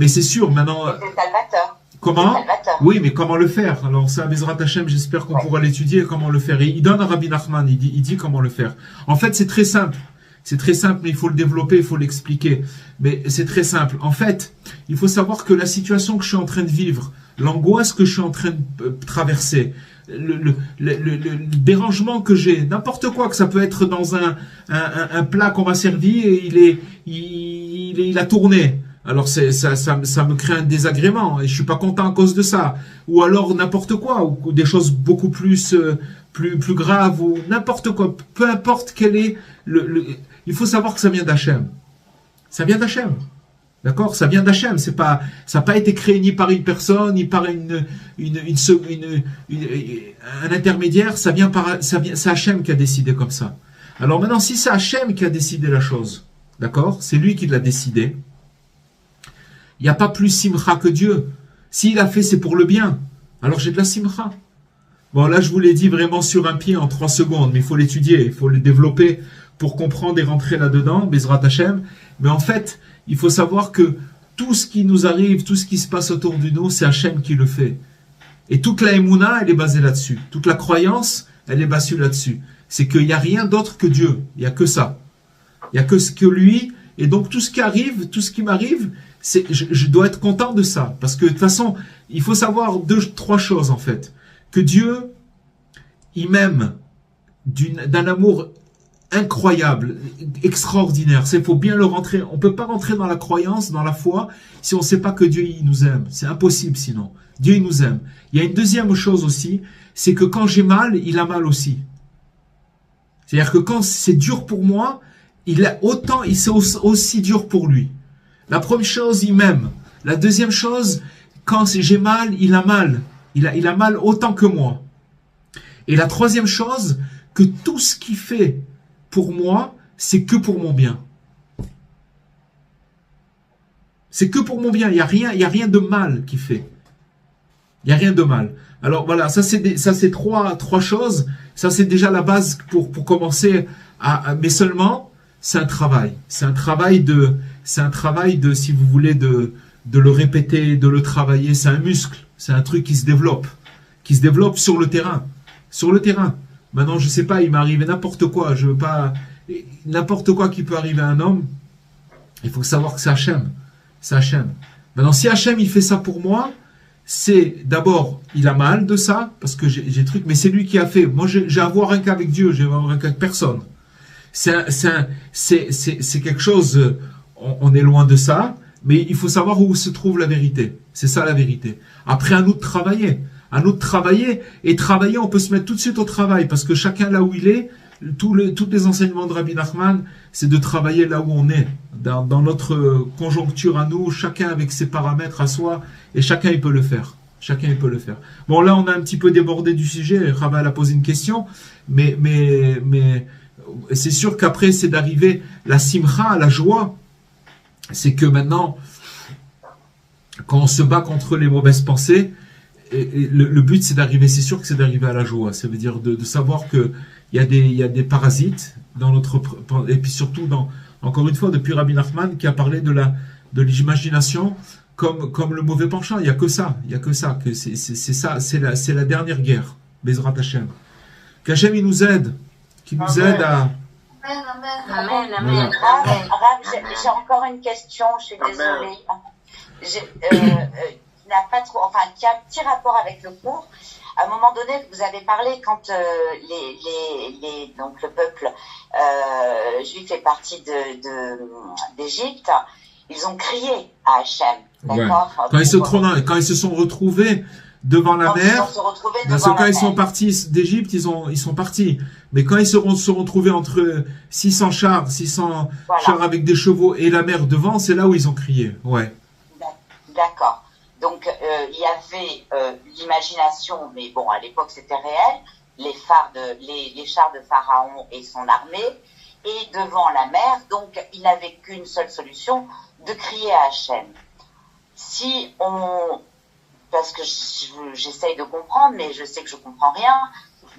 c'est sûr, maintenant. C'est salvateur. Comment? Oui, mais comment le faire? Alors ça, Bezrat Hashem, j'espère qu'on pourra l'étudier, comment le faire. Et il donne à Rabbi Nachman, il dit comment le faire. En fait, c'est très simple. C'est très simple, mais il faut le développer, il faut l'expliquer. Mais c'est très simple. En fait, il faut savoir que la situation que je suis en train de vivre, l'angoisse que je suis en train de traverser, le dérangement que j'ai, n'importe quoi, que ça peut être dans un plat qu'on m'a servi et il a tourné. Alors ça me crée un désagrément et je suis pas content à cause de ça. Ou alors n'importe quoi, ou des choses beaucoup plus graves, ou n'importe quoi. Peu importe quel est il faut savoir que ça vient d'Hachem. Ça vient d'Hachem. D'accord? Ça vient d'Hachem. Ça n'a pas été créé ni par une personne, ni par un intermédiaire. C'est Hachem qui a décidé comme ça. Alors maintenant, si c'est Hachem qui a décidé la chose, d'accord? C'est lui qui l'a décidé. Il n'y a pas plus simcha que Dieu. S'il a fait, c'est pour le bien. Alors j'ai de la simcha. Bon, là, je vous l'ai dit vraiment sur un pied en 3 secondes, mais il faut l'étudier, il faut le développer pour comprendre et rentrer là-dedans, Bezrat Hashem. Mais en fait, il faut savoir que tout ce qui nous arrive, tout ce qui se passe autour de nous, c'est Hachem qui le fait. Et toute la Emouna, elle est basée là-dessus. Toute la croyance, elle est basée là-dessus. C'est qu'il n'y a rien d'autre que Dieu. Il n'y a que ça. Il n'y a que ce que lui, et donc tout ce qui arrive, tout ce qui m'arrive, je dois être content de ça. Parce que de toute façon, il faut savoir trois choses en fait. Que Dieu, il m'aime d'un amour incroyable, extraordinaire. Il faut bien le rentrer. On ne peut pas rentrer dans la croyance, dans la foi, si on ne sait pas que Dieu il nous aime. C'est impossible sinon. Dieu il nous aime. Il y a une deuxième chose aussi, c'est que quand j'ai mal, il a mal aussi. C'est-à-dire que quand c'est dur pour moi, c'est aussi dur pour lui. La première chose, il m'aime. La deuxième chose, quand j'ai mal, il a mal. Il a mal autant que moi. Et la troisième chose, que tout ce qu'il fait pour moi, c'est que pour mon bien. C'est que pour mon bien. Il y a rien de mal qu'il fait. Il y a rien de mal. Alors voilà, ça c'est trois choses. Ça c'est déjà la base pour commencer mais seulement c'est un travail. C'est un travail de, si vous voulez, de le répéter, de le travailler. C'est un muscle. C'est un truc qui se développe sur le terrain. Sur le terrain. Maintenant, je sais pas, il m'est arrivé n'importe quoi. Je veux pas, n'importe quoi qui peut arriver à un homme. Il faut savoir que c'est Hachem. C'est Hachem. Maintenant, si Hachem, il fait ça pour moi, c'est d'abord, il a mal de ça, parce que j'ai truc, mais c'est lui qui a fait. Moi, j'ai à voir un cas avec Dieu, j'ai à voir un cas avec personne. C'est quelque chose, on est loin de ça, mais il faut savoir où se trouve la vérité. C'est ça la vérité. Après, à nous de travailler. À nous de travailler. Et travailler, on peut se mettre tout de suite au travail, parce que chacun là où il est, tous les enseignements de Rabbi Nachman, c'est de travailler là où on est, dans notre conjoncture à nous, chacun avec ses paramètres à soi, et chacun il peut le faire. Chacun il peut le faire. Bon, là on a un petit peu débordé du sujet, Raval a posé une question, mais c'est sûr qu'après c'est d'arriver la simcha, la joie, c'est que maintenant, quand on se bat contre les mauvaises pensées, le but c'est d'arriver, c'est sûr que c'est d'arriver à la joie, ça veut dire de savoir que il y a des parasites dans notre, et puis surtout encore une fois, depuis Rabbi Nachman qui a parlé de l'imagination comme le mauvais penchant. Il y a que ça, que c'est ça, c'est la dernière guerre. Bezrat Hashem. Qu'Hachem il nous aide, qu'il nous aide à. Amen. Voilà. Rav, j'ai encore une question, je suis désolée. Qui n'a pas trop, enfin, qui a un petit rapport avec le cours. À un moment donné, vous avez parlé quand donc le peuple juif est parti d'Égypte, ils ont crié à Hachem, d'accord. Ouais. Quand ils se sont retrouvés devant la mer, quand ils sont partis d'Égypte, ils sont partis. Mais quand ils se sont retrouvés entre 600 chars avec des chevaux et la mer devant, c'est là où ils ont crié. Ouais. D'accord. Donc, il y avait l'imagination, mais bon, à l'époque, c'était réel, les chars de Pharaon et son armée, et devant la mer, donc, il n'avait qu'une seule solution, de crier à Hachem. Parce que j'essaye de comprendre, mais je sais que je comprends rien,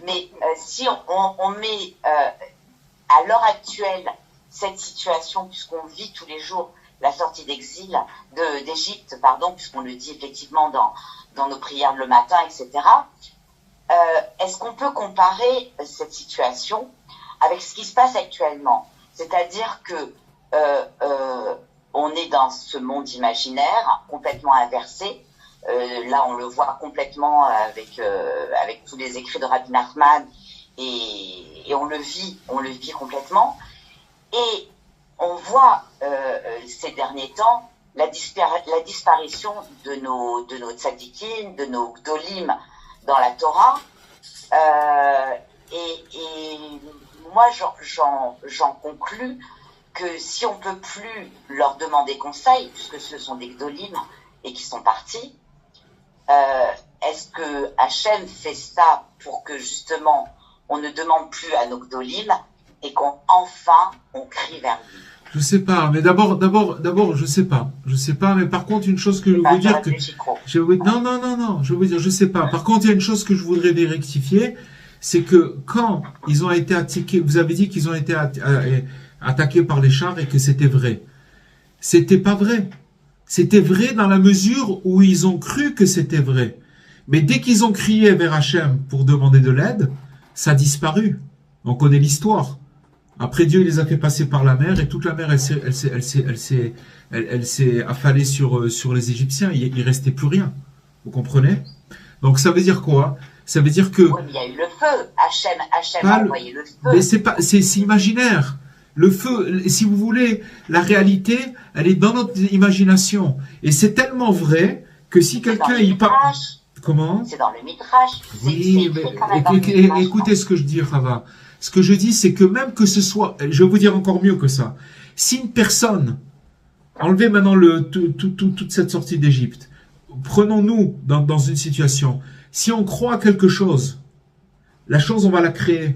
mais si on met à l'heure actuelle cette situation, puisqu'on vit tous les jours la sortie d'exil d'Égypte, puisqu'on le dit effectivement dans nos prières le matin, etc. Est-ce qu'on peut comparer cette situation avec ce qui se passe actuellement? C'est-à-dire que on est dans ce monde imaginaire complètement inversé. Là, on le voit complètement avec tous les écrits de Rabbi Nachman, et on le vit complètement. Et on voit ces derniers temps la disparition de nos tzadikim, de nos gdolim dans la Torah, et moi j'en conclus que si on peut plus leur demander conseil, puisque ce sont des gdolim et qui sont partis, est-ce que Hachem fait ça pour que justement on ne demande plus à nos gdolim et qu'enfin on crie vers lui? Je sais pas, mais d'abord, je sais pas, mais par contre, une chose que je veux dire non, je veux dire, je sais pas. Par contre, il y a une chose que je voudrais rectifier, c'est que quand ils ont été attaqués, vous avez dit qu'ils ont été attaqués par les chars et que c'était vrai. C'était pas vrai. C'était vrai dans la mesure où ils ont cru que c'était vrai. Mais dès qu'ils ont crié vers Hachem pour demander de l'aide, ça a disparu. On connaît l'histoire. Après, Dieu les a fait passer par la mer et toute la mer, elle s'est affalée sur les Égyptiens. Il restait plus rien. Vous comprenez? Donc, ça veut dire quoi? Ça veut dire que... Oui, mais il y a eu le feu. Hachem a envoyé le feu. Mais c'est imaginaire. Le feu, si vous voulez, la réalité, elle est dans notre imagination. Et c'est tellement vrai que si quelqu'un y parle... Comment? C'est dans le Midrash. Oui, mais écoutez ce que je dis, Rava. Ce que je dis, c'est que même que ce soit... Je vais vous dire encore mieux que ça. Si une personne... Enlevez maintenant toute cette sortie d'Égypte. Prenons-nous dans une situation. Si on croit à quelque chose, la chose, on va la créer.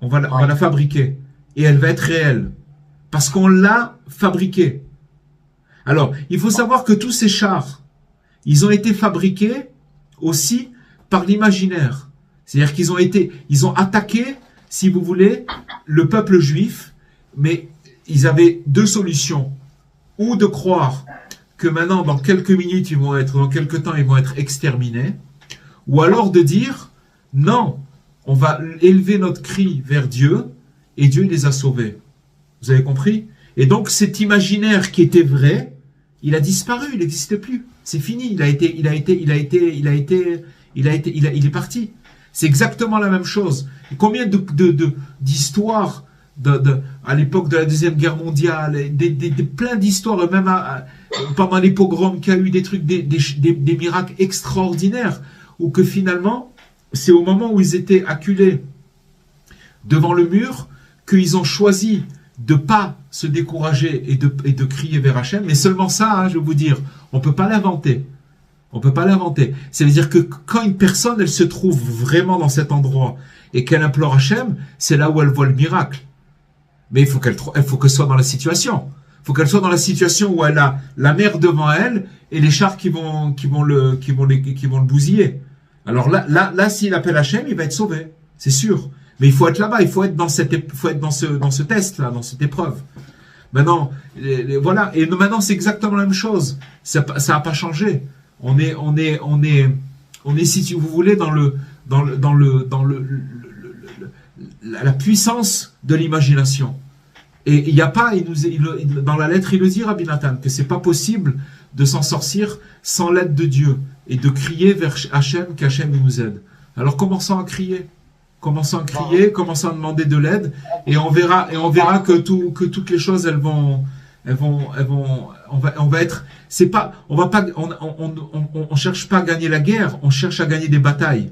On va la fabriquer. Et elle va être réelle. Parce qu'on l'a fabriquée. Alors, il faut savoir que tous ces chars, ils ont été fabriqués aussi par l'imaginaire. C'est-à-dire ils ont attaqué, si vous voulez, le peuple juif, mais ils avaient deux solutions. Ou de croire que maintenant, dans quelques minutes, dans quelques temps, ils vont être exterminés. Ou alors de dire, non, on va élever notre cri vers Dieu, et Dieu les a sauvés. Vous avez compris? Et donc cet imaginaire qui était vrai, il a disparu, il n'existe plus. C'est fini, il est parti. C'est exactement la même chose. Et combien d'histoires à l'époque de la Deuxième Guerre mondiale, plein d'histoires, même pendant les pogroms, qu'il y a eu des trucs, des miracles extraordinaires, où que finalement, c'est au moment où ils étaient acculés devant le mur, qu'ils ont choisi de pas se décourager et de crier vers Hachem, mais seulement ça, hein, je vais vous dire, on peut pas l'inventer. On peut pas l'inventer. C'est-à-dire que quand une personne, elle se trouve vraiment dans cet endroit et qu'elle implore Hachem, c'est là où elle voit le miracle. Mais il faut qu'elle soit dans la situation. Il faut qu'elle soit dans la situation où elle a la mer devant elle et les chars qui vont le bousiller. Alors là, s'il appelle Hachem, il va être sauvé. C'est sûr. Mais il faut être là-bas, il faut être dans ce test-là, dans cette épreuve. Maintenant, voilà. Et maintenant, c'est exactement la même chose. Ça a pas changé. On est, si vous voulez, dans la puissance de l'imagination. Et il n'y a pas, dans la lettre, il le dit, Rabbi Nathan, que c'est pas possible de s'en sortir sans l'aide de Dieu et de crier vers Hachem, qu'Hachem nous aide. Alors commençons à crier. Commençons à demander de l'aide, et on verra que toutes les choses, on cherche pas à gagner la guerre, on cherche à gagner des batailles.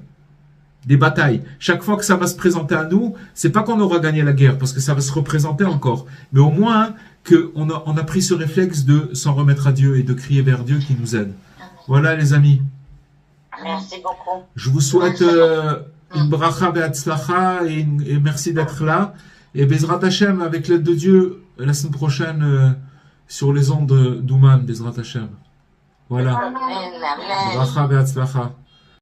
Chaque fois que ça va se présenter à nous, c'est pas qu'on aura gagné la guerre, parce que ça va se représenter encore, mais au moins qu'on a pris ce réflexe de s'en remettre à Dieu et de crier vers Dieu qui nous aide. Voilà les amis. Merci beaucoup. Je vous souhaite une bracha be'atzlacha et merci d'être là. Et Bezrat Hashem, avec l'aide de Dieu, la semaine prochaine sur les ondes d'Ouman, Bezrat Hashem. Voilà. Amen, amen. Bracha be'atzlacha.